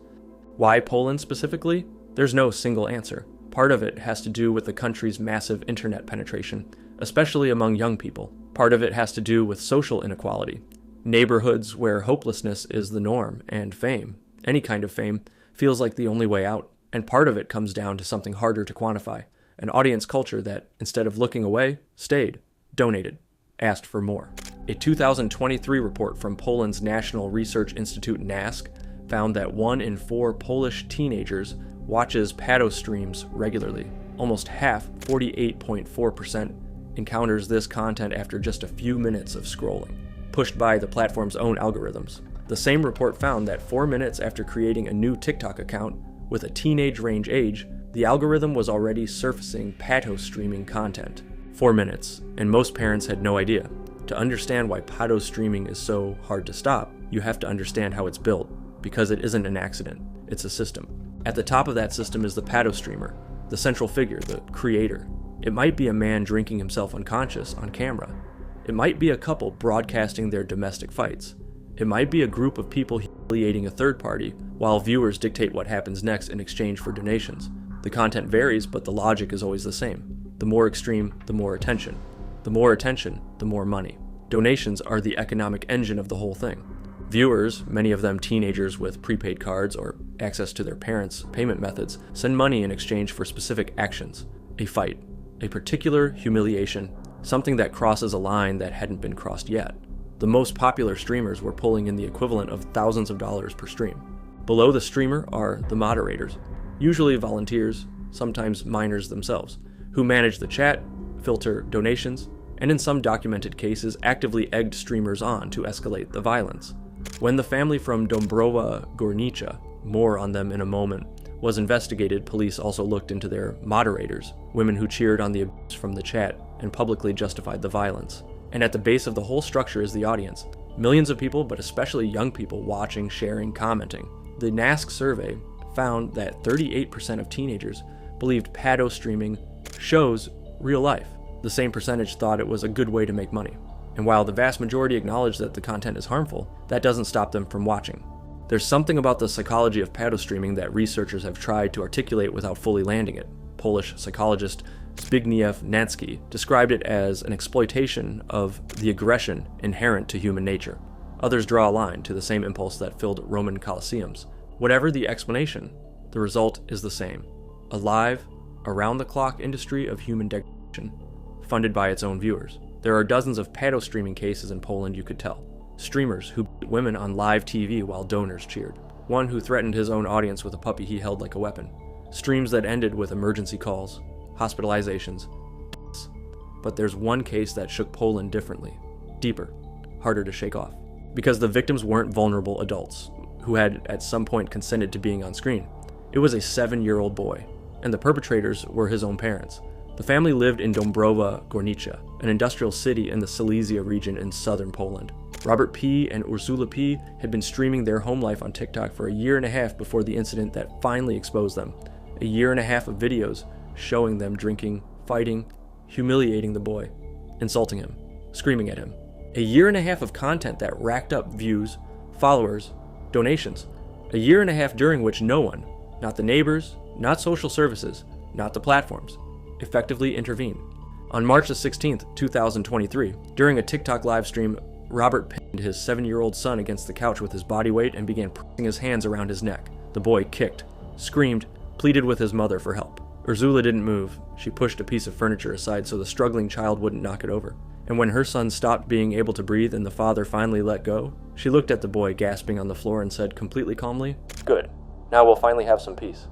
Why Poland specifically? There's no single answer. Part of it has to do with the country's massive internet penetration, especially among young people. Part of it has to do with social inequality. Neighborhoods where hopelessness is the norm, and fame, any kind of fame, feels like the only way out. And part of it comes down to something harder to quantify, an audience culture that, instead of looking away, stayed, donated, asked for more. A 2023 report from Poland's National Research Institute NASK found that 1 in 4 Polish teenagers watches Pato streams regularly. Almost half, 48.4%, encounters this content after just a few minutes of scrolling, pushed by the platform's own algorithms. The same report found that 4 minutes after creating a new TikTok account with a teenage range age, the algorithm was already surfacing Pato streaming content. 4 minutes, and most parents had no idea. To understand why Pato streaming is so hard to stop, you have to understand how it's built, because it isn't an accident, it's a system. At the top of that system is the Pato streamer, the central figure, the creator. It might be a man drinking himself unconscious on camera. It might be a couple broadcasting their domestic fights. It might be a group of people humiliating a third party, while viewers dictate what happens next in exchange for donations. The content varies, but the logic is always the same. The more extreme, the more attention. The more attention, the more money. Donations are the economic engine of the whole thing. Viewers, many of them teenagers with prepaid cards or access to their parents' payment methods, send money in exchange for specific actions. A fight, a particular humiliation, something that crosses a line that hadn't been crossed yet. The most popular streamers were pulling in the equivalent of thousands of dollars per stream. Below the streamer are the moderators, usually volunteers, sometimes minors themselves, who manage the chat, filter donations, and in some documented cases actively egged streamers on to escalate the violence. When the family from Dąbrowa Górnicza, more on them in a moment, was investigated, police also looked into their moderators, women who cheered on the abuse from the chat and publicly justified the violence. And at the base of the whole structure is the audience. Millions of people, but especially young people, watching, sharing, commenting. The NASK survey found that 38% of teenagers believed Pato streaming shows real life. The same percentage thought it was a good way to make money. And while the vast majority acknowledge that the content is harmful, that doesn't stop them from watching. There's something about the psychology of Pato streaming that researchers have tried to articulate without fully landing it. Polish psychologist Zbigniew Nansky described it as an exploitation of the aggression inherent to human nature. Others draw a line to the same impulse that filled Roman Colosseums. Whatever the explanation, the result is the same. A live, around-the-clock industry of human degradation, funded by its own viewers. There are dozens of Pato streaming cases in Poland you could tell. Streamers who beat women on live TV while donors cheered. One who threatened his own audience with a puppy he held like a weapon. Streams that ended with emergency calls, hospitalizations, deaths. But there's one case that shook Poland differently, deeper, harder to shake off. Because the victims weren't vulnerable adults, who had at some point consented to being on screen. It was a 7-year-old boy, and the perpetrators were his own parents. The family lived in Dąbrowa Górnicza, an industrial city in the Silesia region in southern Poland. Robert P. and Ursula P. had been streaming their home life on TikTok for a year and a half before the incident that finally exposed them. A year and a half of videos showing them drinking, fighting, humiliating the boy, insulting him, screaming at him. A year and a half of content that racked up views, followers, donations. A year and a half during which no one, not the neighbors, not social services, not the platforms, effectively intervened. On March the 16th, 2023, during a TikTok live stream, Robert pinned his 7-year-old son against the couch with his body weight and began pressing his hands around his neck. The boy kicked, screamed, pleaded with his mother for help. Ursula didn't move. She pushed a piece of furniture aside so the struggling child wouldn't knock it over. And when her son stopped being able to breathe and the father finally let go, she looked at the boy gasping on the floor and said completely calmly, "Good. Now we'll finally have some peace."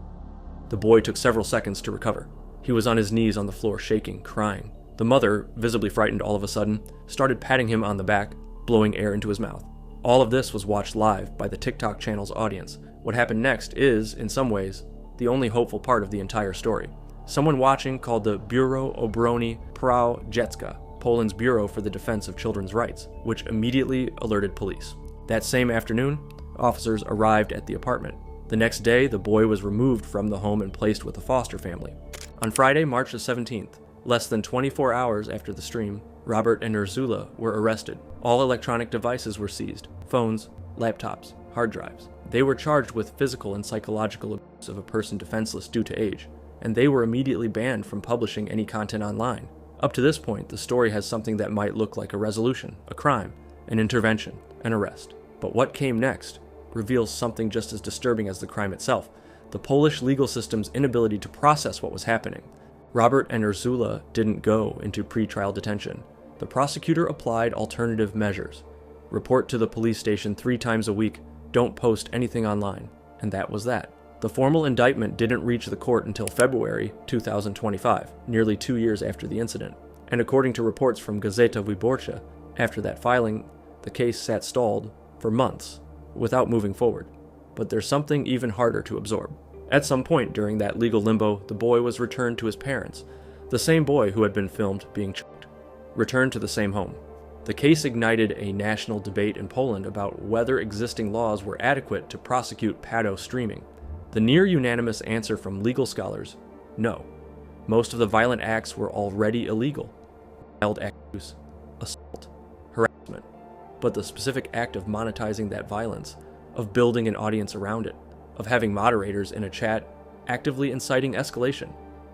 The boy took several seconds to recover. He was on his knees on the floor, shaking, crying. The mother, visibly frightened all of a sudden, started patting him on the back, blowing air into his mouth. All of this was watched live by the TikTok channel's audience. What happened next is, in some ways, the only hopeful part of the entire story. Someone watching called the Biuro Obrony Praw Dziecka, Poland's Bureau for the Defense of Children's Rights, which immediately alerted police. That same afternoon, officers arrived at the apartment. The next day, the boy was removed from the home and placed with a foster family. On Friday, March the 17th, less than 24 hours after the stream, Robert and Ursula were arrested. All electronic devices were seized: phones, laptops, hard drives. They were charged with physical and psychological abuse of a person defenseless due to age, and they were immediately banned from publishing any content online. Up to this point, the story has something that might look like a resolution, a crime, an intervention, an arrest. But what came next reveals something just as disturbing as the crime itself: the Polish legal system's inability to process what was happening. Robert and Ursula didn't go into pre-trial detention. The prosecutor applied alternative measures. Report to the police station 3 times a week, don't post anything online, and that was that. The formal indictment didn't reach the court until February 2025, nearly 2 years after the incident. And according to reports from Gazeta Wyborcza, after that filing, the case sat stalled for months without moving forward. But there's something even harder to absorb. At some point during that legal limbo, the boy was returned to his parents. The same boy who had been filmed being choked, returned to the same home. The case ignited a national debate in Poland about whether existing laws were adequate to prosecute pedo streaming. The near-unanimous answer from legal scholars: no. Most of the violent acts were already illegal: child abuse, assault, harassment. But the specific act of monetizing that violence, of building an audience around it, of having moderators in a chat actively inciting escalation,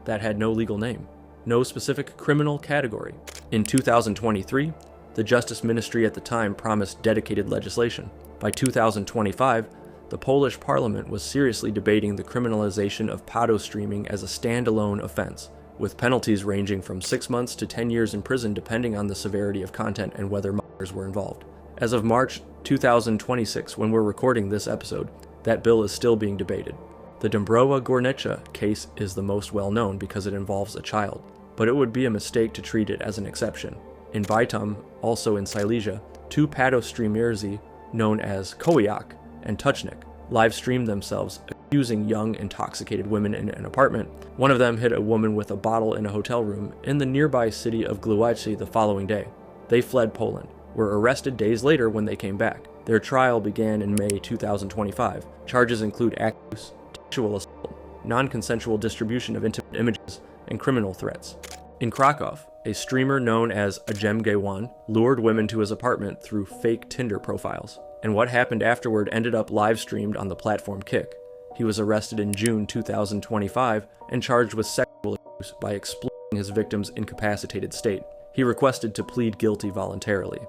that had no legal name, no specific criminal category. In 2023, the Justice Ministry at the time promised dedicated legislation. By 2025, the Polish parliament was seriously debating the criminalization of pedo streaming as a standalone offense, with penalties ranging from 6 months to 10 years in prison depending on the severity of content and whether minors were involved. As of March 2026, when we're recording this episode, that bill is still being debated. The Dąbrowa Górnicza case is the most well-known because it involves a child, but it would be a mistake to treat it as an exception. In Bytom, also in Silesia, 2 pedo streamerzy known as Kowiak and Tuchnik live-streamed themselves accusing young, intoxicated women in an apartment. One of them hit a woman with a bottle in a hotel room in the nearby city of Gliwice the following day. They fled Poland, were arrested days later when they came back. Their trial began in May 2025. Charges include abuse, sexual assault, non-consensual distribution of intimate images, and criminal threats. In Krakow, a streamer known as Ajemgewan lured women to his apartment through fake Tinder profiles, and what happened afterward ended up live-streamed on the platform Kick. He was arrested in June 2025 and charged with sexual abuse by exploiting his victim's incapacitated state. He requested to plead guilty voluntarily.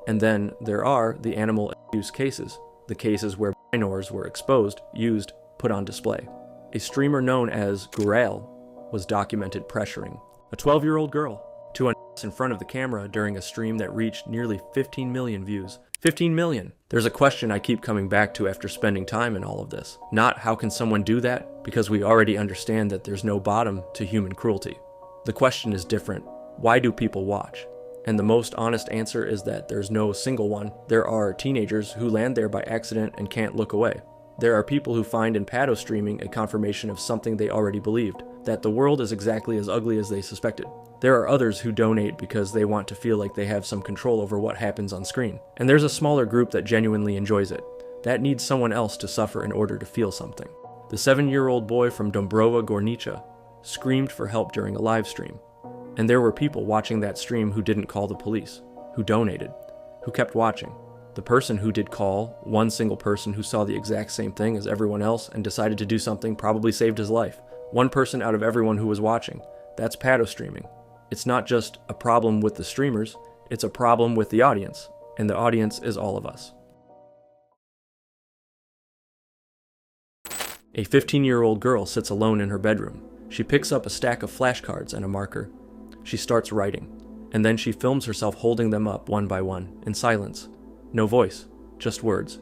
And then there are the animal abuse cases, the cases where minors were exposed, used, put on display. A streamer known as Gurail was documented pressuring a 12-year-old girl to undress in front of the camera during a stream that reached nearly 15 million views. 15 million! There's a question I keep coming back to after spending time in all of this. Not how can someone do that, because we already understand that there's no bottom to human cruelty. The question is different. Why do people watch? And the most honest answer is that there's no single one. There are teenagers who land there by accident and can't look away. There are people who find in pedo streaming a confirmation of something they already believed, that the world is exactly as ugly as they suspected. There are others who donate because they want to feel like they have some control over what happens on screen. And there's a smaller group that genuinely enjoys it, that needs someone else to suffer in order to feel something. The 7-year-old boy from Dąbrowa Górnicza screamed for help during a live stream. And there were people watching that stream who didn't call the police, who donated, who kept watching. The person who did call, one single person who saw the exact same thing as everyone else and decided to do something, probably saved his life. One person out of everyone who was watching. That's pedo streaming. It's not just a problem with the streamers, it's a problem with the audience, and the audience is all of us. A 15-year-old girl sits alone in her bedroom. She picks up a stack of flashcards and a marker. She starts writing, and then she films herself holding them up one by one, in silence. No voice, just words.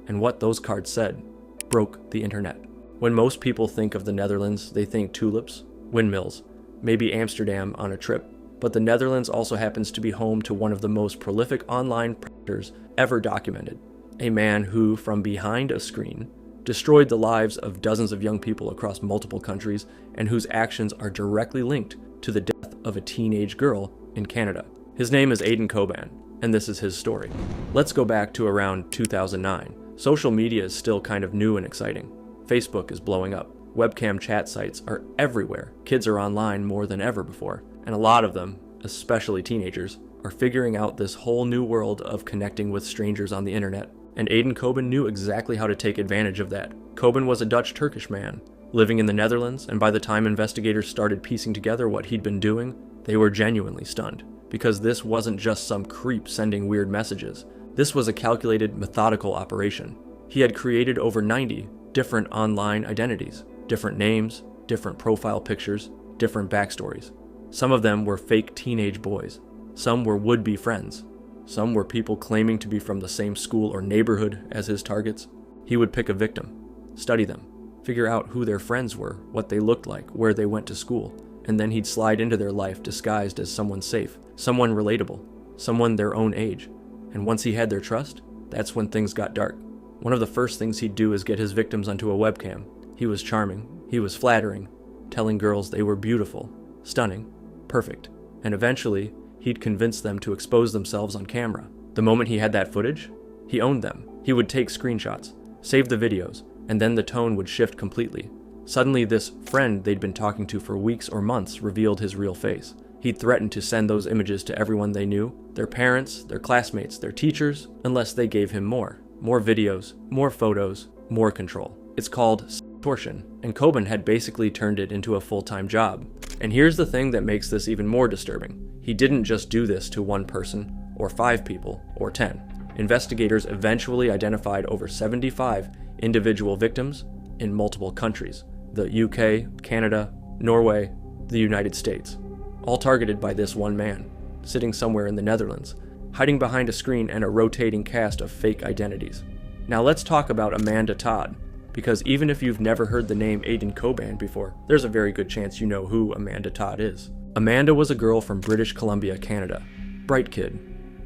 And what those cards said broke the internet. When most people think of the Netherlands, they think tulips, windmills, maybe Amsterdam on a trip. But the Netherlands also happens to be home to one of the most prolific online predators ever documented. a man who, from behind a screen, destroyed the lives of dozens of young people across multiple countries and whose actions are directly linked to the death of a teenage girl in Canada. His name is Aiden Coban, and this is his story. Let's go back to around 2009. Social media is still kind of new and exciting. Facebook is blowing up. Webcam chat sites are everywhere. Kids are online more than ever before, and a lot of them, especially teenagers, are figuring out this whole new world of connecting with strangers on the internet. And Aiden Coban knew exactly how to take advantage of that. Coban was a Dutch-Turkish man, living in the Netherlands, and by the time investigators started piecing together what he'd been doing, they were genuinely stunned. Because this wasn't just some creep sending weird messages. This was a calculated, methodical operation. He had created over 90 different online identities, different names, different profile pictures, different backstories. Some of them were fake teenage boys. Some were would-be friends. Some were people claiming to be from the same school or neighborhood as his targets. He would pick a victim, study them, figure out who their friends were, what they looked like, where they went to school, and then he'd slide into their life disguised as someone safe, someone relatable, someone their own age. And once he had their trust, that's when things got dark. One of the first things he'd do is get his victims onto a webcam. He was charming, he was flattering, telling girls they were beautiful, stunning, perfect, and eventually, he'd convince them to expose themselves on camera. The moment he had that footage, he owned them. He would take screenshots, save the videos, and then the tone would shift completely. Suddenly, this friend they'd been talking to for weeks or months revealed his real face. He'd threatened to send those images to everyone they knew, their parents, their classmates, their teachers, unless they gave him more. More videos, more photos, more control. It's called extortion, and Coban had basically turned it into a full-time job. And here's the thing that makes this even more disturbing. He didn't just do this to one person, or 5 people, or 10. Investigators eventually identified over 75 individual victims in multiple countries. The UK, Canada, Norway, the United States. All targeted by this one man, sitting somewhere in the Netherlands, hiding behind a screen and a rotating cast of fake identities. Now let's talk about Amanda Todd, because even if you've never heard the name Aiden Coban before, there's a very good chance you know who Amanda Todd is. Amanda was a girl from British Columbia, Canada. Bright kid.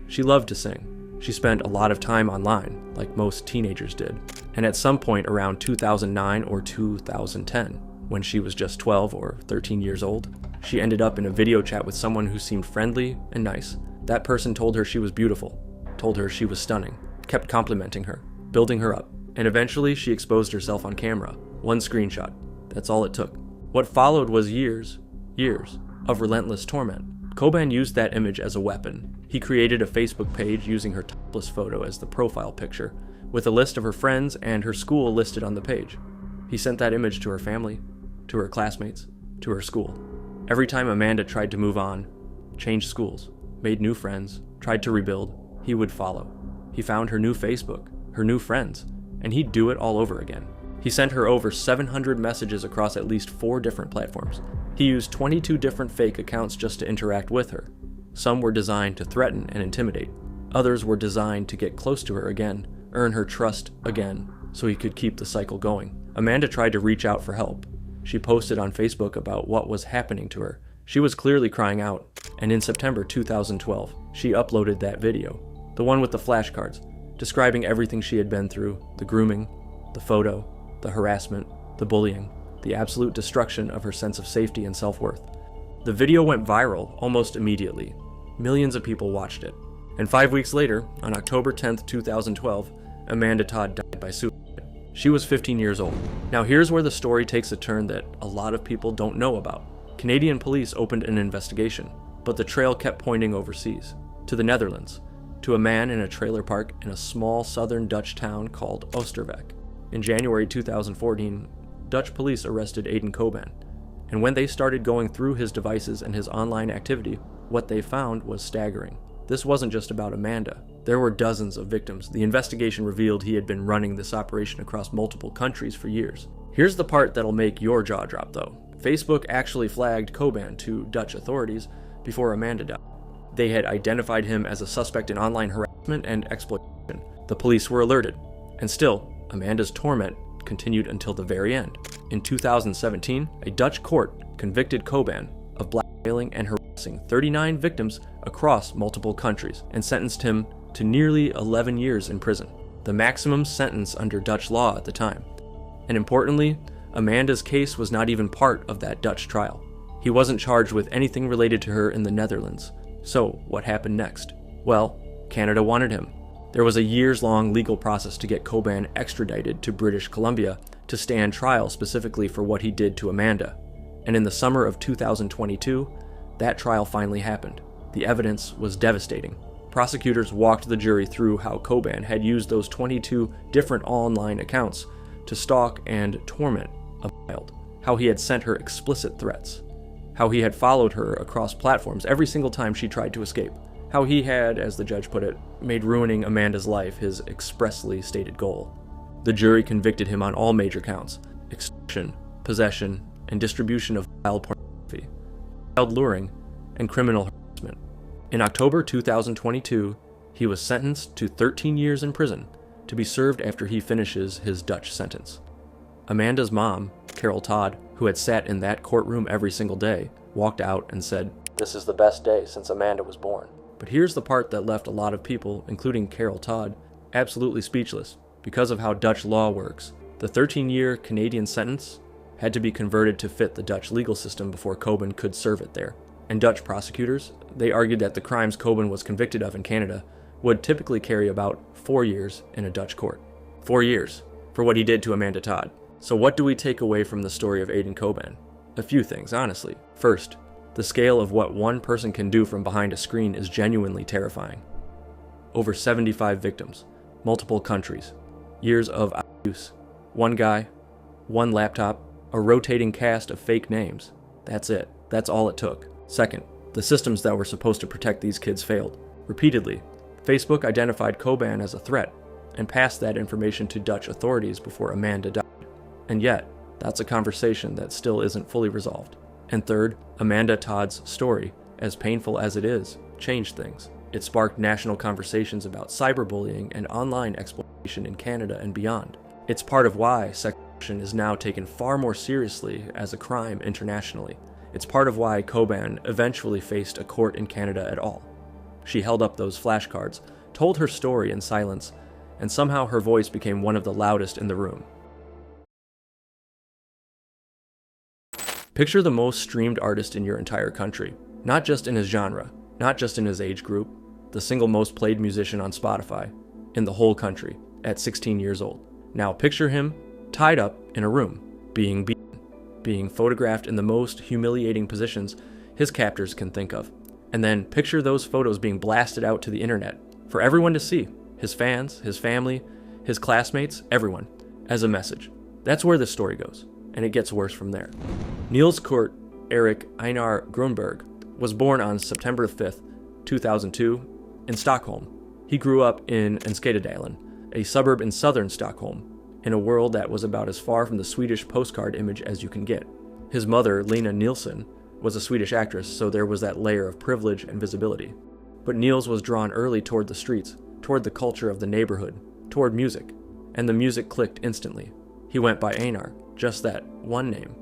She loved to sing. She spent a lot of time online, like most teenagers did. And at some point around 2009 or 2010, when she was just 12 or 13 years old, she ended up in a video chat with someone who seemed friendly and nice. That person told her she was beautiful, told her she was stunning, kept complimenting her, building her up, and eventually she exposed herself on camera. One screenshot. That's all it took. What followed was years of relentless torment. Coban used that image as a weapon. He created a Facebook page using her topless photo as the profile picture, with a list of her friends and her school listed on the page. He sent that image to her family, to her classmates, to her school. Every time Amanda tried to move on, changed schools, made new friends, tried to rebuild, he would follow. He found her new Facebook, her new friends, and he'd do it all over again. He sent her over 700 messages across at least 4 different platforms. He used 22 different fake accounts just to interact with her. Some were designed to threaten and intimidate. Others were designed to get close to her again, earn her trust again, so he could keep the cycle going. Amanda tried to reach out for help. She posted on Facebook about what was happening to her. She was clearly crying out, and in September 2012, she uploaded that video, the one with the flashcards, describing everything she had been through, the grooming, the photo, the harassment, the bullying, the absolute destruction of her sense of safety and self-worth. The video went viral almost immediately. Millions of people watched it. And 5 weeks later, on October 10th, 2012, Amanda Todd died by suicide. She was 15 years old. Now here's where the story takes a turn that a lot of people don't know about. Canadian police opened an investigation, but the trail kept pointing overseas, to the Netherlands, to a man in a trailer park in a small southern Dutch town called Oosterwijk. In January 2014, Dutch police arrested Aiden Coban, and when they started going through his devices and his online activity, what they found was staggering. This wasn't just about Amanda. There were dozens of victims. The investigation revealed he had been running this operation across multiple countries for years. Here's the part that'll make your jaw drop though. Facebook actually flagged Coban to Dutch authorities before Amanda died. They had identified him as a suspect in online harassment and exploitation. The police were alerted, and still, Amanda's torment continued until the very end. In 2017, a Dutch court convicted Coban of blackmailing and harassing 39 victims across multiple countries and sentenced him to nearly 11 years in prison. the maximum sentence under Dutch law at the time. And importantly, Amanda's case was not even part of that Dutch trial. He wasn't charged with anything related to her in the Netherlands. So, what happened next? Well, Canada wanted him. There was a years-long legal process to get Coban extradited to British Columbia to stand trial specifically for what he did to Amanda. And in the summer of 2022, that trial finally happened. The evidence was devastating. Prosecutors walked the jury through how Coban had used those 22 different online accounts to stalk and torment a child, how he had sent her explicit threats, how he had followed her across platforms every single time she tried to escape, how he had, as the judge put it, made ruining Amanda's life his expressly stated goal. The jury convicted him on all major counts: extortion, possession, and distribution of child pornography, child luring, and criminal harassment. In October 2022, he was sentenced to 13 years in prison to be served after he finishes his Dutch sentence. Amanda's mom, Carol Todd, who had sat in that courtroom every single day, walked out and said, "This is the best day since Amanda was born." But here's the part that left a lot of people, including Carol Todd, absolutely speechless because of how Dutch law works. The 13-year Canadian sentence had to be converted to fit the Dutch legal system before Coban could serve it there. And Dutch prosecutors, they argued that the crimes Coban was convicted of in Canada would typically carry about 4 years in a Dutch court. 4 years for what he did to Amanda Todd. So what do we take away from the story of Aiden Coban? A few things, honestly. First, the scale of what one person can do from behind a screen is genuinely terrifying. Over 75 victims, multiple countries, years of abuse, one guy, one laptop, a rotating cast of fake names. That's it. That's all it took. Second, the systems that were supposed to protect these kids failed. Repeatedly, Facebook identified Coban as a threat and passed that information to Dutch authorities before Amanda died. And yet, that's a conversation that still isn't fully resolved. And third, Amanda Todd's story, as painful as it is, changed things. It sparked national conversations about cyberbullying and online exploitation in Canada and beyond. It's part of why sextortion is now taken far more seriously as a crime internationally. It's part of why Coban eventually faced a court in Canada at all. She held up those flashcards, told her story in silence, and somehow her voice became one of the loudest in the room. Picture the most streamed artist in your entire country, not just in his genre, not just in his age group, the single most played musician on Spotify, in the whole country, at 16 years old. Now picture him tied up in a room, being beaten, being photographed in the most humiliating positions his captors can think of. And then picture those photos being blasted out to the internet for everyone to see, his fans, his family, his classmates, everyone, as a message. That's where this story goes, and it gets worse from there. Niels Kurt Erik Einar Grunberg was born on September 5th, 2002, in Stockholm. He grew up in Enskede, a suburb in southern Stockholm, in a world that was about as far from the Swedish postcard image as you can get. His mother, Lena Nilsson, was a Swedish actress, so there was that layer of privilege and visibility. But Niels was drawn early toward the streets, toward the culture of the neighborhood, toward music, and the music clicked instantly. He went by Einar, just that one name,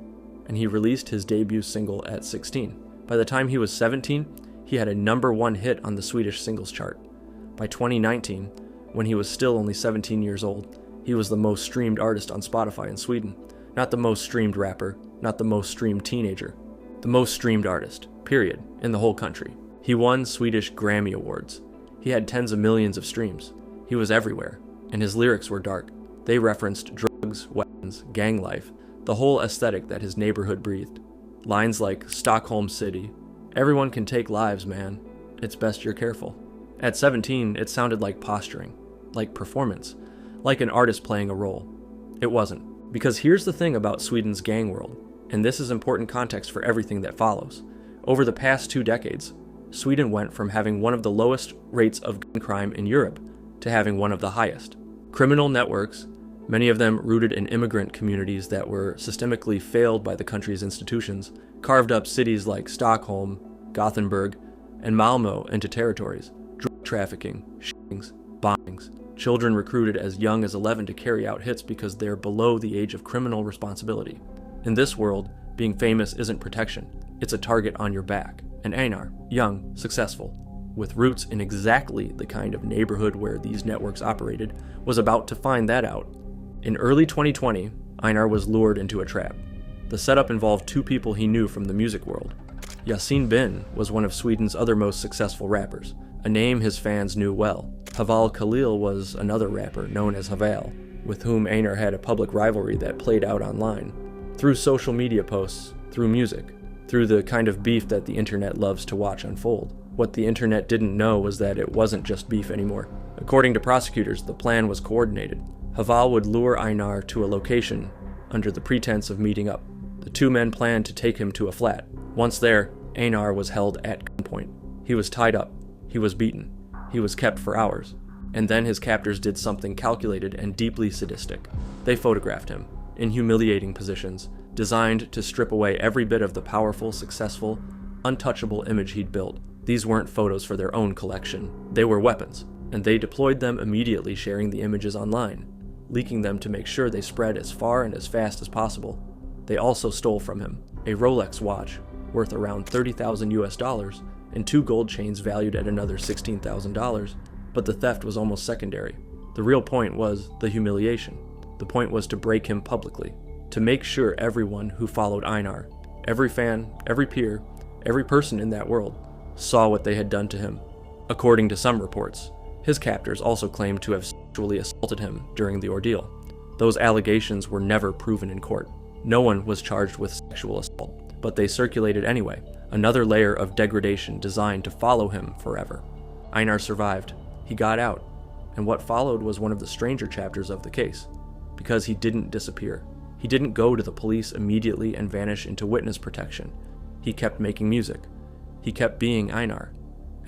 and he released his debut single at 16. By the time he was 17, he had a #1 hit on the Swedish singles chart. By 2019, when he was still only 17 years old, he was the most streamed artist on Spotify in Sweden. Not the most streamed rapper, not the most streamed teenager. The most streamed artist, period, in the whole country. He won Swedish Grammy Awards. He had tens of millions of streams. He was everywhere, and his lyrics were dark. They referenced drugs, weapons, gang life, the whole aesthetic that his neighborhood breathed. Lines like Stockholm City, "Everyone can take lives, man. It's best you're careful." At 17, it sounded like posturing, like performance, like an artist playing a role. It wasn't. Because here's the thing about Sweden's gang world, and this is important context for everything that follows. Over the past 2 decades, Sweden went from having one of the lowest rates of gun crime in Europe to having one of the highest. Criminal networks, many of them rooted in immigrant communities that were systemically failed by the country's institutions, carved up cities like Stockholm, Gothenburg, and Malmö into territories. Drug trafficking, shootings, bombings. Children recruited as young as 11 to carry out hits because they're below the age of criminal responsibility. In this world, being famous isn't protection. It's a target on your back. And Einar, young, successful, with roots in exactly the kind of neighborhood where these networks operated, was about to find that out. In early 2020, Einar was lured into a trap. The setup involved two people he knew from the music world. Yasin Bin was one of Sweden's other most successful rappers, a name his fans knew well. Haval Khalil was another rapper known as Haval, with whom Einar had a public rivalry that played out online, through social media posts, through music, through the kind of beef that the internet loves to watch unfold. What the internet didn't know was that it wasn't just beef anymore. According to prosecutors, the plan was coordinated. Haval would lure Einar to a location under the pretense of meeting up. The two men planned to take him to a flat. Once there, Einar was held at gunpoint. He was tied up. He was beaten. He was kept for hours. And then his captors did something calculated and deeply sadistic. They photographed him, in humiliating positions, designed to strip away every bit of the powerful, successful, untouchable image he'd built. These weren't photos for their own collection. They were weapons, and they deployed them immediately, sharing the images online, leaking them to make sure they spread as far and as fast as possible. They also stole from him a Rolex watch worth around $30,000 and two gold chains valued at another $16,000, but the theft was almost secondary. The real point was the humiliation. The point was to break him publicly, to make sure everyone who followed Einar, every fan, every peer, every person in that world, saw what they had done to him. According to some reports, his captors also claimed to have sexually assaulted him during the ordeal. Those allegations were never proven in court. No one was charged with sexual assault, but they circulated anyway, another layer of degradation designed to follow him forever. Einar survived. He got out, and what followed was one of the stranger chapters of the case, because he didn't disappear. He didn't go to the police immediately and vanish into witness protection. He kept making music. He kept being Einar,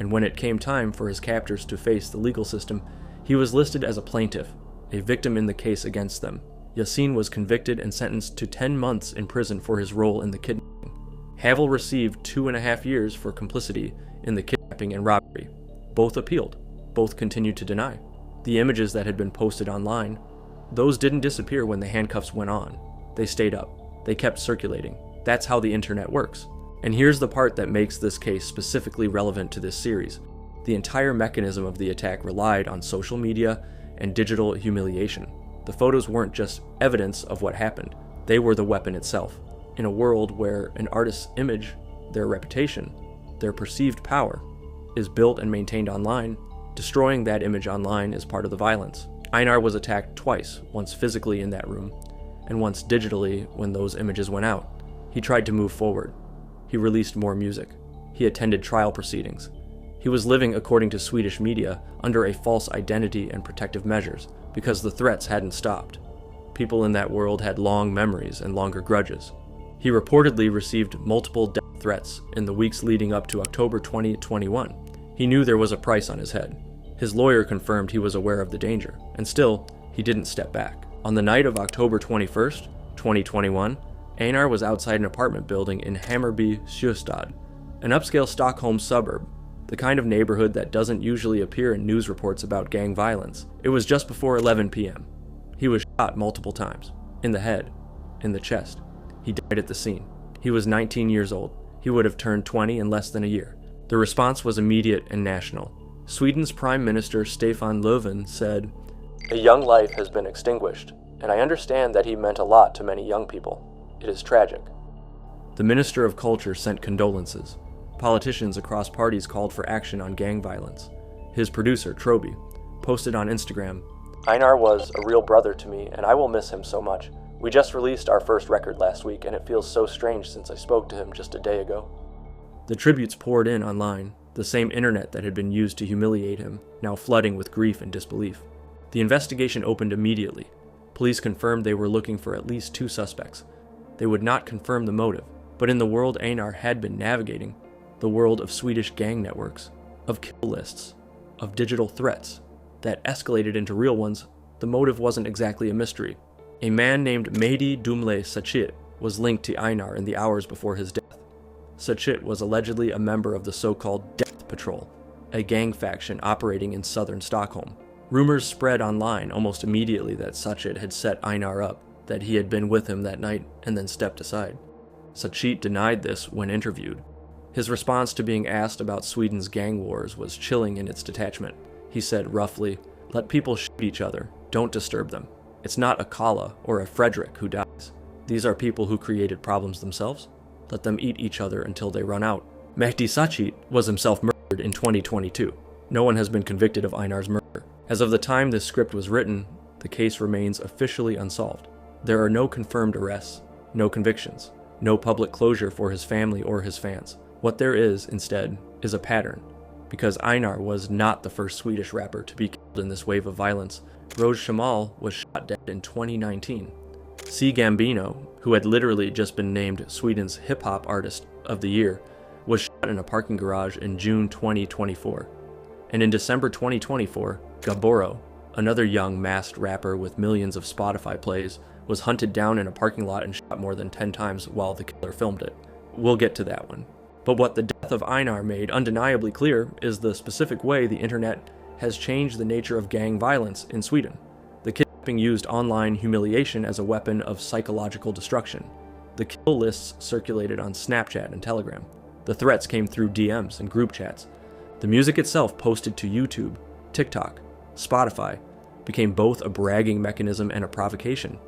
and when it came time for his captors to face the legal system, he was listed as a plaintiff, a victim in the case against them. Yasin was convicted and sentenced to 10 months in prison for his role in the kidnapping. Havel received 2.5 years for complicity in the kidnapping and robbery. Both appealed. Both continued to deny. The images that had been posted online, those didn't disappear when the handcuffs went on. They stayed up. They kept circulating. That's how the internet works. And here's the part that makes this case specifically relevant to this series. The entire mechanism of the attack relied on social media and digital humiliation. The photos weren't just evidence of what happened. They were the weapon itself. In a world where an artist's image, their reputation, their perceived power, is built and maintained online, destroying that image online is part of the violence. Einar was attacked twice, once physically in that room, and once digitally when those images went out. He tried to move forward. He released more music. He attended trial proceedings. He was living, according to Swedish media, under a false identity and protective measures, because the threats hadn't stopped. People in that world had long memories and longer grudges. He reportedly received multiple death threats in the weeks leading up to October 2021. He knew there was a price on his head. His lawyer confirmed he was aware of the danger, and still, he didn't step back. On the night of October 21st, 2021, Einar was outside an apartment building in Hammarby Sjöstad, an upscale Stockholm suburb, the kind of neighborhood that doesn't usually appear in news reports about gang violence. It was just before 11 p.m. He was shot multiple times, in the head, in the chest. He died at the scene. He was 19 years old. He would have turned 20 in less than a year. The response was immediate and national. Sweden's Prime Minister Stefan Löfven said, "A young life has been extinguished, and I understand that he meant a lot to many young people. It is tragic." The Minister of Culture sent condolences. Politicians across parties called for action on gang violence. His producer, Troby, posted on Instagram, "Einar was a real brother to me, and I will miss him so much. We just released our first record last week, and it feels so strange since I spoke to him just a day ago." The tributes poured in online, the same internet that had been used to humiliate him, now flooding with grief and disbelief. The investigation opened immediately. Police confirmed they were looking for at least 2 suspects. They would not confirm the motive, but in the world Einar had been navigating, the world of Swedish gang networks, of kill lists, of digital threats that escalated into real ones, the motive wasn't exactly a mystery. A man named Mehdi Dumle Sachit was linked to Einar in the hours before his death. Sachit was allegedly a member of the so-called Death Patrol, a gang faction operating in southern Stockholm. Rumors spread online almost immediately that Sachit had set Einar up, that he had been with him that night and then stepped aside. Sachit denied this when interviewed. His response to being asked about Sweden's gang wars was chilling in its detachment. He said roughly, "Let people shoot each other. Don't disturb them. It's not a Kalle or a Fredrik who dies. These are people who created problems themselves. Let them eat each other until they run out." Mehdi Sachit was himself murdered in 2022. No one has been convicted of Einar's murder. As of the time this script was written, the case remains officially unsolved. There are no confirmed arrests, no convictions, no public closure for his family or his fans. What there is, instead, is a pattern. Because Einar was not the first Swedish rapper to be killed in this wave of violence, Roj Shamal was shot dead in 2019. C. Gambino, who had literally just been named Sweden's hip-hop artist of the year, was shot in a parking garage in June 2024. And in December 2024, Gaboro, another young masked rapper with millions of Spotify plays, was hunted down in a parking lot and shot more than 10 times while the killer filmed it. We'll get to that one. But what the death of Einar made undeniably clear is the specific way the internet has changed the nature of gang violence in Sweden. The kidnapping used online humiliation as a weapon of psychological destruction. The kill lists circulated on Snapchat and Telegram. The threats came through DMs and group chats. The music itself posted to YouTube, TikTok, Spotify, became both a bragging mechanism and a provocation.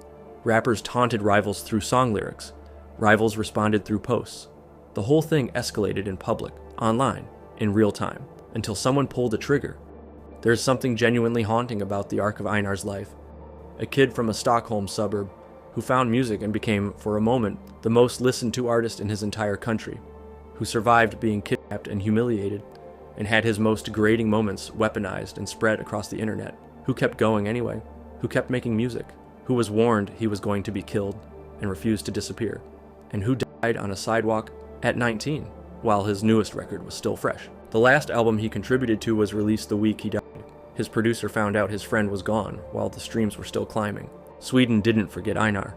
Rappers taunted rivals through song lyrics. Rivals responded through posts. The whole thing escalated in public, online, in real time, until someone pulled the trigger. There's something genuinely haunting about the arc of Einar's life. A kid from a Stockholm suburb who found music and became, for a moment, the most listened to artist in his entire country, who survived being kidnapped and humiliated, and had his most degrading moments weaponized and spread across the internet, who kept going anyway, who kept making music, who was warned he was going to be killed and refused to disappear, and who died on a sidewalk at 19, while his newest record was still fresh. The last album he contributed to was released the week he died. His producer found out his friend was gone while the streams were still climbing. Sweden didn't forget Einar.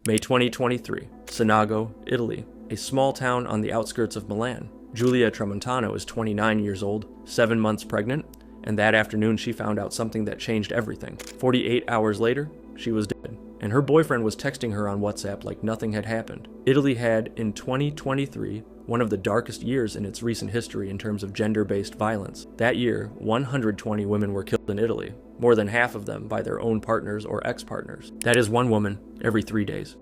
May 2023, Senago, Italy, a small town on the outskirts of Milan. Giulia Tramontano is 29 years old, 7 months pregnant, and that afternoon she found out something that changed everything. 48 hours later, she was dead, and her boyfriend was texting her on WhatsApp like nothing had happened. Italy had, in 2023, one of the darkest years in its recent history in terms of gender-based violence. That year, 120 women were killed in Italy, more than half of them by their own partners or ex-partners. That is one woman every 3 days.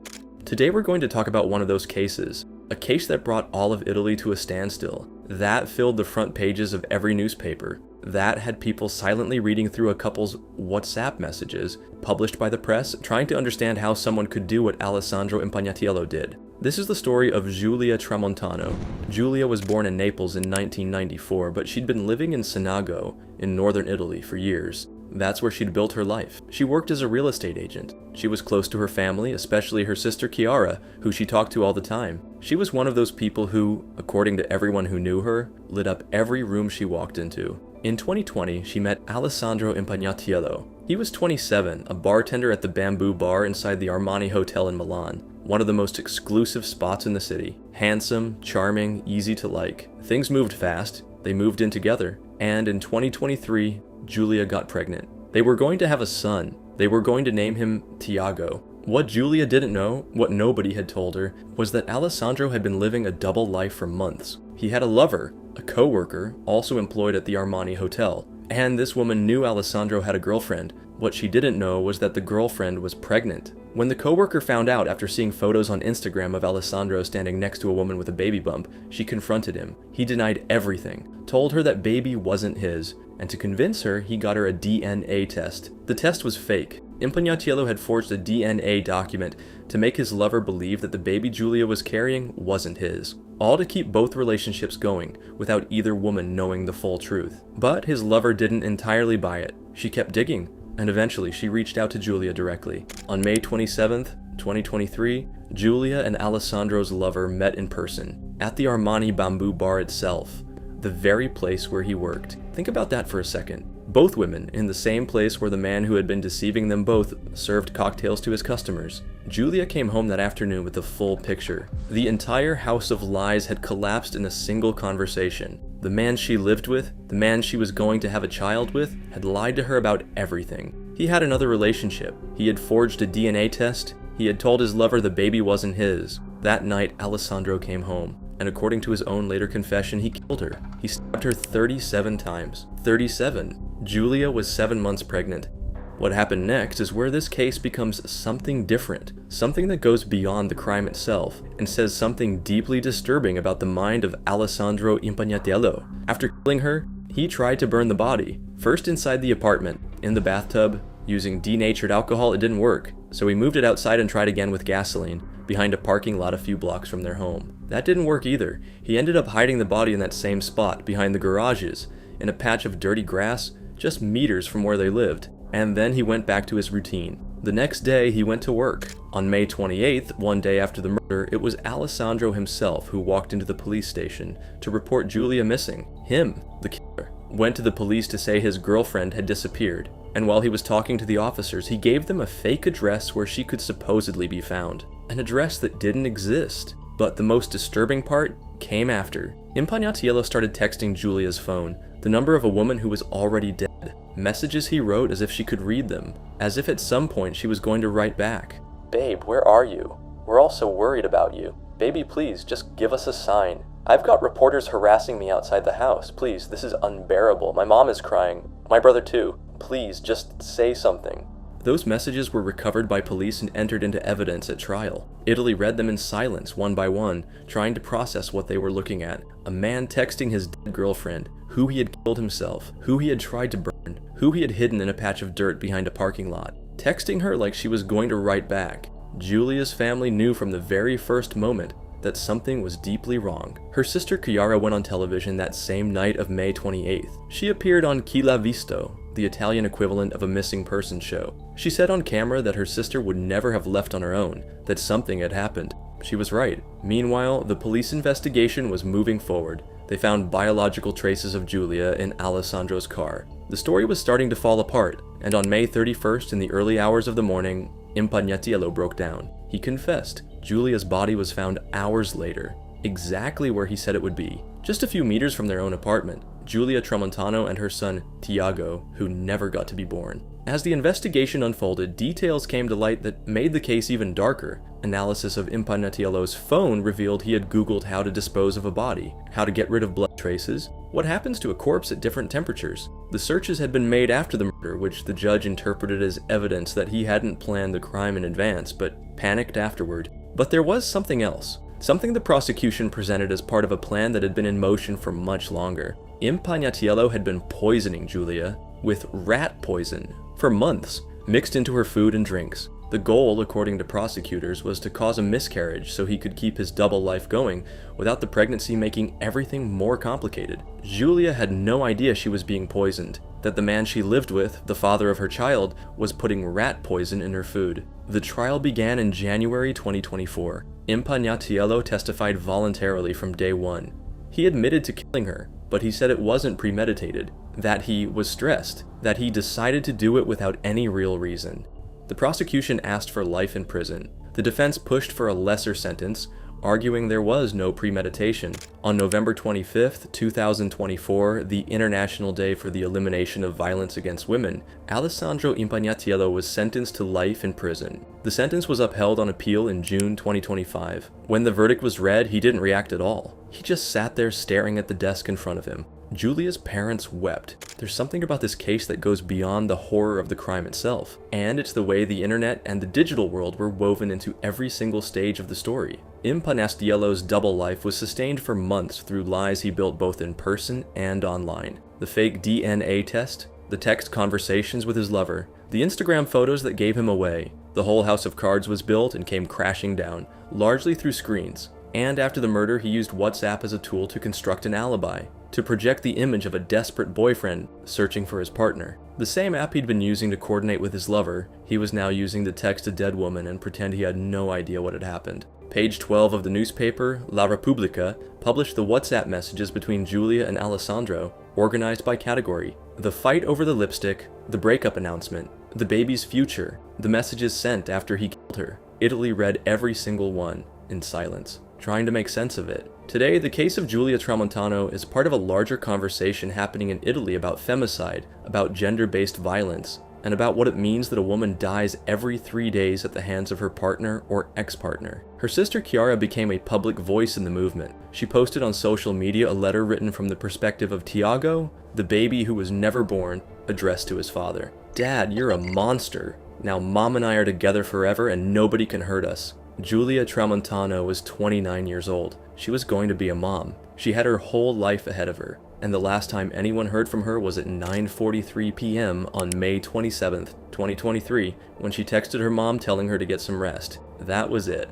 Today we're going to talk about one of those cases, a case that brought all of Italy to a standstill. That filled the front pages of every newspaper. That had people silently reading through a couple's WhatsApp messages, published by the press, trying to understand how someone could do what Alessandro Impagnatiello did. This is the story of Giulia Tramontano. Giulia was born in Naples in 1994, but she'd been living in Senago, in northern Italy, for years. That's where she'd built her life. She worked as a real estate agent. She was close to her family, especially her sister Chiara, who she talked to all the time. She was one of those people who, according to everyone who knew her, lit up every room she walked into. In 2020, she met Alessandro Impagnatiello. He was 27, a bartender at the Bamboo Bar inside the Armani Hotel in Milan, one of the most exclusive spots in the city. Handsome, charming, easy to like. Things moved fast, they moved in together, and in 2023, Giulia got pregnant. They were going to have a son. They were going to name him Tiago. What Giulia didn't know, what nobody had told her, was that Alessandro had been living a double life for months. He had a lover, a co-worker, also employed at the Armani Hotel, and this woman knew Alessandro had a girlfriend. What she didn't know was that the girlfriend was pregnant. When the co-worker found out after seeing photos on Instagram of Alessandro standing next to a woman with a baby bump, she confronted him. He denied everything, told her that baby wasn't his, and to convince her, he got her a DNA test. The test was fake. Impagnatiello had forged a DNA document to make his lover believe that the baby Giulia was carrying wasn't his. All to keep both relationships going, without either woman knowing the full truth. But his lover didn't entirely buy it. She kept digging, and eventually she reached out to Giulia directly. On May 27th, 2023, Giulia and Alessandro's lover met in person, at the Armani Bamboo Bar itself, the very place where he worked. Think about that for a second. Both women in the same place where the man who had been deceiving them both served cocktails to his customers. Giulia came home that afternoon with the full picture. The entire house of lies had collapsed in a single conversation. The man she lived with, the man she was going to have a child with, had lied to her about everything. He had another relationship. He had forged a DNA test. He had told his lover the baby wasn't his. That night, Alessandro came home, and according to his own later confession, he killed her. He stabbed her 37 times. 37! Giulia was 7 months pregnant. What happened next is where this case becomes something different, something that goes beyond the crime itself, and says something deeply disturbing about the mind of Alessandro Impagnatiello. After killing her, he tried to burn the body, first inside the apartment, in the bathtub. Using denatured alcohol, it didn't work, so he moved it outside and tried again with gasoline, behind a parking lot a few blocks from their home. That didn't work either. He ended up hiding the body in that same spot, behind the garages, in a patch of dirty grass, just meters from where they lived. And then he went back to his routine. The next day, he went to work. On May 28th, one day after the murder, it was Alessandro himself who walked into the police station to report Giulia missing. Him, the killer, went to the police to say his girlfriend had disappeared. And while he was talking to the officers, he gave them a fake address where she could supposedly be found. An address that didn't exist. But the most disturbing part came after. Impagnatiello started texting Giulia's phone, the number of a woman who was already dead. Messages he wrote as if she could read them, as if at some point she was going to write back. "Babe, where are you? We're all so worried about you. Baby, please, just give us a sign. I've got reporters harassing me outside the house. Please, this is unbearable. My mom is crying. My brother too. Please, just say something." Those messages were recovered by police and entered into evidence at trial. Italy read them in silence, one by one, trying to process what they were looking at. A man texting his dead girlfriend, who he had killed himself, who he had tried to burn, who he had hidden in a patch of dirt behind a parking lot, texting her like she was going to write back. Giulia's family knew from the very first moment that something was deeply wrong. Her sister Chiara went on television that same night of May 28th. She appeared on Chi l'ha visto, the Italian equivalent of a missing person show. She said on camera that her sister would never have left on her own, that something had happened. She was right. Meanwhile, the police investigation was moving forward. They found biological traces of Giulia in Alessandro's car. The story was starting to fall apart, and on May 31st in the early hours of the morning, Impagnatiello broke down. He confessed. Giulia's body was found hours later, exactly where he said it would be, just a few meters from their own apartment. Giulia Tramontano and her son, Tiago, who never got to be born. As the investigation unfolded, details came to light that made the case even darker. Analysis of Impagnatiello's phone revealed he had Googled how to dispose of a body, how to get rid of blood traces, what happens to a corpse at different temperatures. The searches had been made after the murder, which the judge interpreted as evidence that he hadn't planned the crime in advance, but panicked afterward. But there was something else. Something the prosecution presented as part of a plan that had been in motion for much longer. Impagnatiello had been poisoning Giulia with rat poison for months, mixed into her food and drinks. The goal, according to prosecutors, was to cause a miscarriage so he could keep his double life going without the pregnancy making everything more complicated. Giulia had no idea she was being poisoned, that the man she lived with, the father of her child, was putting rat poison in her food. The trial began in January 2024. Impagnatiello testified voluntarily from day one. He admitted to killing her, but he said it wasn't premeditated, that he was stressed, that he decided to do it without any real reason. The prosecution asked for life in prison. The defense pushed for a lesser sentence, arguing there was no premeditation. On November 25th, 2024, the International Day for the Elimination of Violence Against Women, Alessandro Impagnatiello was sentenced to life in prison. The sentence was upheld on appeal in June 2025. When the verdict was read, he didn't react at all. He just sat there staring at the desk in front of him. Giulia's parents wept. There's something about this case that goes beyond the horror of the crime itself, and it's the way the internet and the digital world were woven into every single stage of the story. Impagnatiello's double life was sustained for months through lies he built both in person and online. The fake DNA test, the text conversations with his lover, the Instagram photos that gave him away. The whole house of cards was built and came crashing down, largely through screens. And after the murder, he used WhatsApp as a tool to construct an alibi, to project the image of a desperate boyfriend searching for his partner. The same app he'd been using to coordinate with his lover, he was now using to text a dead woman and pretend he had no idea what had happened. Page 12 of the newspaper, La Repubblica, published the WhatsApp messages between Giulia and Alessandro, organized by category. The fight over the lipstick, the breakup announcement, the baby's future, the messages sent after he killed her. Italy read every single one, in silence, trying to make sense of it. Today, the case of Giulia Tramontano is part of a larger conversation happening in Italy about femicide, about gender-based violence, and about what it means that a woman dies every 3 days at the hands of her partner or ex-partner. Her sister Kiara became a public voice in the movement. She posted on social media a letter written from the perspective of Tiago, the baby who was never born, addressed to his father. "Dad, you're a monster. Now Mom and I are together forever and nobody can hurt us." Giulia Tramontano was 29 years old. She was going to be a mom. She had her whole life ahead of her, and the last time anyone heard from her was at 9:43 p.m. on May 27th, 2023, when she texted her mom telling her to get some rest. That was it.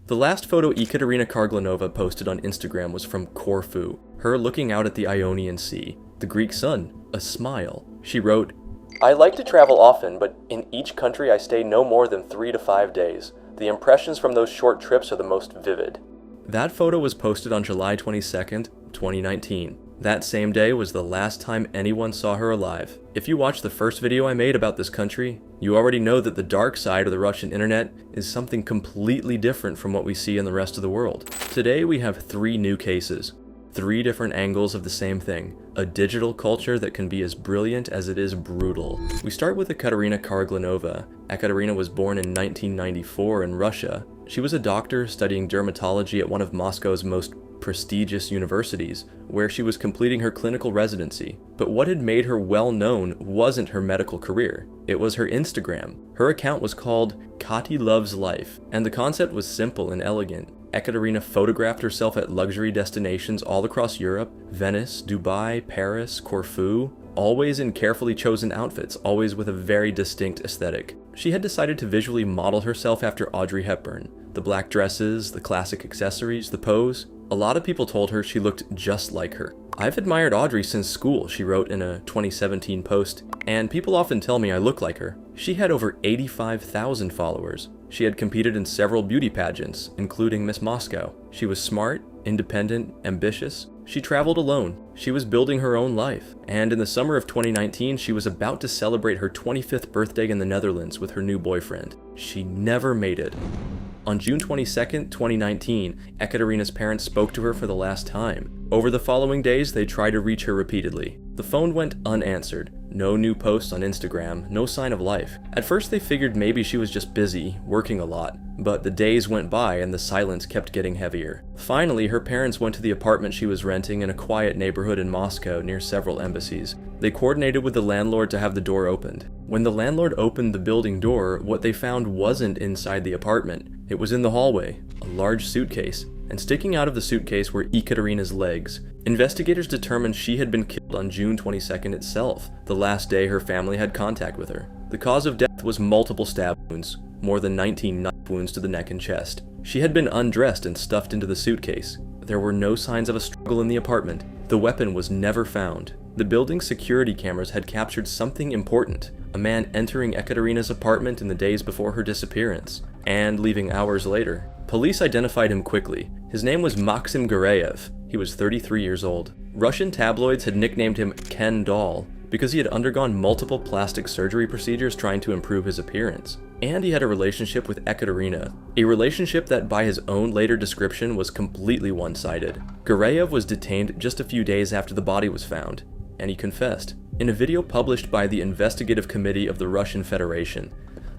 The last photo Ekaterina Karglanova posted on Instagram was from Corfu, her looking out at the Ionian Sea, the Greek sun, a smile. She wrote, "I like to travel often, but in each country I stay no more than 3 to 5 days. The impressions from those short trips are the most vivid." That photo was posted on July 22nd, 2019. That same day was the last time anyone saw her alive. If you watched the first video I made about this country, you already know that the dark side of the Russian internet is something completely different from what we see in the rest of the world. Today we have 3 new cases. 3 different angles of the same thing, a digital culture that can be as brilliant as it is brutal. We start with Ekaterina Karglanova. Ekaterina was born in 1994 in Russia. She was a doctor studying dermatology at one of Moscow's most prestigious universities, where she was completing her clinical residency. But what had made her well known wasn't her medical career, it was her Instagram. Her account was called Kati Loves Life, and the concept was simple and elegant. Ekaterina photographed herself at luxury destinations all across Europe, Venice, Dubai, Paris, Corfu, always in carefully chosen outfits, always with a very distinct aesthetic. She had decided to visually model herself after Audrey Hepburn. The black dresses, the classic accessories, the pose. A lot of people told her she looked just like her. "I've admired Audrey since school," she wrote in a 2017 post, "and people often tell me I look like her." She had over 85,000 followers. She had competed in several beauty pageants, including Miss Moscow. She was smart, independent, ambitious. She traveled alone. She was building her own life. And in the summer of 2019, she was about to celebrate her 25th birthday in the Netherlands with her new boyfriend. She never made it. On June 22nd, 2019, Ekaterina's parents spoke to her for the last time. Over the following days, they tried to reach her repeatedly. The phone went unanswered. No new posts on Instagram, no sign of life. At first they figured maybe she was just busy, working a lot. But the days went by and the silence kept getting heavier. Finally, her parents went to the apartment she was renting in a quiet neighborhood in Moscow near several embassies. They coordinated with the landlord to have the door opened. When the landlord opened the building door, what they found wasn't inside the apartment. It was in the hallway, a large suitcase. And sticking out of the suitcase were Ekaterina's legs. Investigators determined she had been killed on June 22nd itself, the last day her family had contact with her. The cause of death was multiple stab wounds, more than 19 knife wounds to the neck and chest. She had been undressed and stuffed into the suitcase. There were no signs of a struggle in the apartment. The weapon was never found. The building's security cameras had captured something important, a man entering Ekaterina's apartment in the days before her disappearance, and leaving hours later. Police identified him quickly. His name was Maxim Gureyev. He was 33 years old. Russian tabloids had nicknamed him Ken Doll because he had undergone multiple plastic surgery procedures trying to improve his appearance. And he had a relationship with Ekaterina, a relationship that by his own later description was completely one-sided. Gureyev was detained just a few days after the body was found, and he confessed. In a video published by the Investigative Committee of the Russian Federation,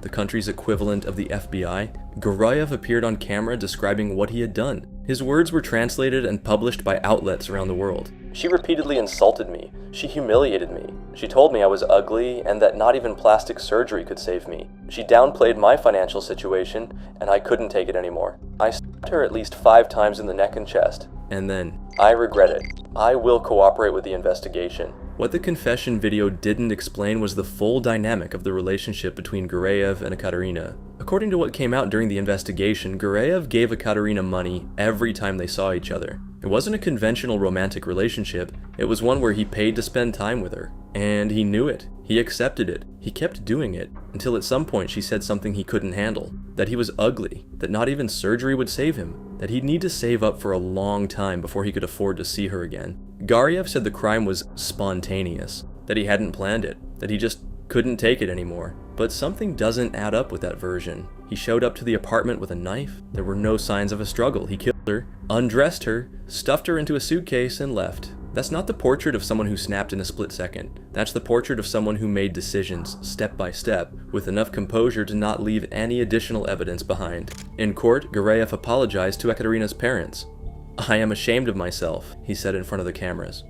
the country's equivalent of the FBI, Gureyev appeared on camera describing what he had done. His words were translated and published by outlets around the world. "She repeatedly insulted me. She humiliated me. She told me I was ugly and that not even plastic surgery could save me. She downplayed my financial situation and I couldn't take it anymore. I stabbed her at least 5 times in the neck and chest. And then, I regret it. I will cooperate with the investigation." What the confession video didn't explain was the full dynamic of the relationship between Gureyev and Ekaterina. According to what came out during the investigation, Gureyev gave Ekaterina money every time they saw each other. It wasn't a conventional romantic relationship, it was one where he paid to spend time with her. And he knew it. He accepted it. He kept doing it, until at some point she said something he couldn't handle. That he was ugly, that not even surgery would save him, that he'd need to save up for a long time before he could afford to see her again. Gureyev said the crime was spontaneous, that he hadn't planned it, that he just couldn't take it anymore. But something doesn't add up with that version. He showed up to the apartment with a knife. There were no signs of a struggle. He killed her, undressed her, stuffed her into a suitcase, and left. That's not the portrait of someone who snapped in a split second. That's the portrait of someone who made decisions, step by step, with enough composure to not leave any additional evidence behind. In court, Gureyev apologized to Ekaterina's parents. "I am ashamed of myself," he said in front of the cameras.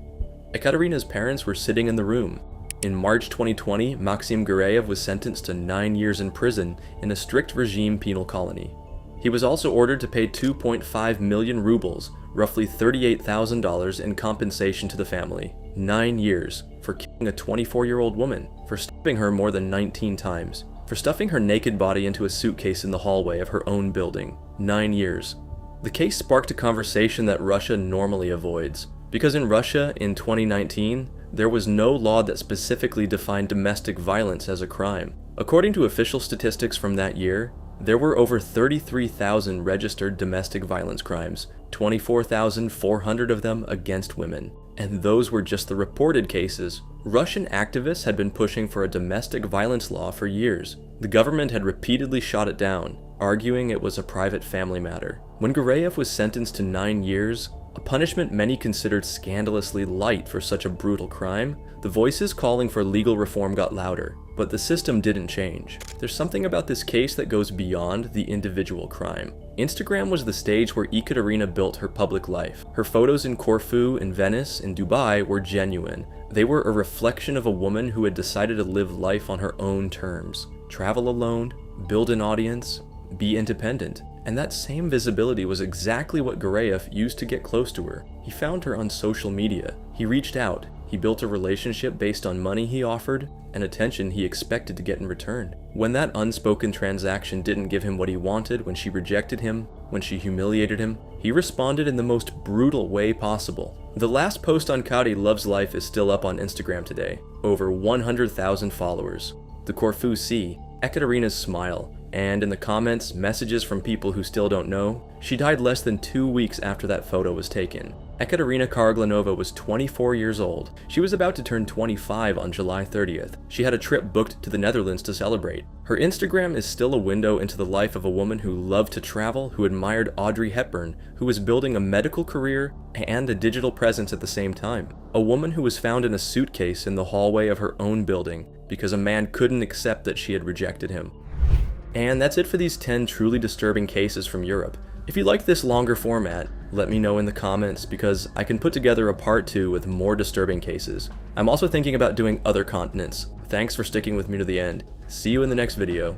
Ekaterina's parents were sitting in the room. In March 2020, Maxim Gureyev was sentenced to 9 years in prison in a strict regime penal colony. He was also ordered to pay 2.5 million rubles, roughly $38,000 in compensation to the family. 9 years for killing a 24-year-old woman, for stabbing her more than 19 times, for stuffing her naked body into a suitcase in the hallway of her own building. 9 years. The case sparked a conversation that Russia normally avoids, because in Russia in 2019, there was no law that specifically defined domestic violence as a crime. According to official statistics from that year, there were over 33,000 registered domestic violence crimes, 24,400 of them against women. And those were just the reported cases. Russian activists had been pushing for a domestic violence law for years. The government had repeatedly shot it down, arguing it was a private family matter. When Gureyev was sentenced to 9 years, a punishment many considered scandalously light for such a brutal crime, the voices calling for legal reform got louder, but the system didn't change. There's something about this case that goes beyond the individual crime. Instagram was the stage where Ekaterina built her public life. Her photos in Corfu, in Venice, in Dubai were genuine. They were a reflection of a woman who had decided to live life on her own terms. Travel alone, build an audience, be independent. And that same visibility was exactly what Gureyev used to get close to her. He found her on social media. He reached out. He built a relationship based on money he offered and attention he expected to get in return. When that unspoken transaction didn't give him what he wanted, when she rejected him, when she humiliated him, he responded in the most brutal way possible. The last post on Kari Loves Life is still up on Instagram today. Over 100,000 followers. The Corfu Sea, Ekaterina's smile, and in the comments, messages from people who still don't know. She died less than 2 weeks after that photo was taken. Ekaterina Karaglanova was 24 years old. She was about to turn 25 on July 30th. She had a trip booked to the Netherlands to celebrate. Her Instagram is still a window into the life of a woman who loved to travel, who admired Audrey Hepburn, who was building a medical career and a digital presence at the same time. A woman who was found in a suitcase in the hallway of her own building because a man couldn't accept that she had rejected him. And that's it for these 10 truly disturbing cases from Europe. If you like this longer format, let me know in the comments because I can put together a part 2 with more disturbing cases. I'm also thinking about doing other continents. Thanks for sticking with me to the end. See you in the next video.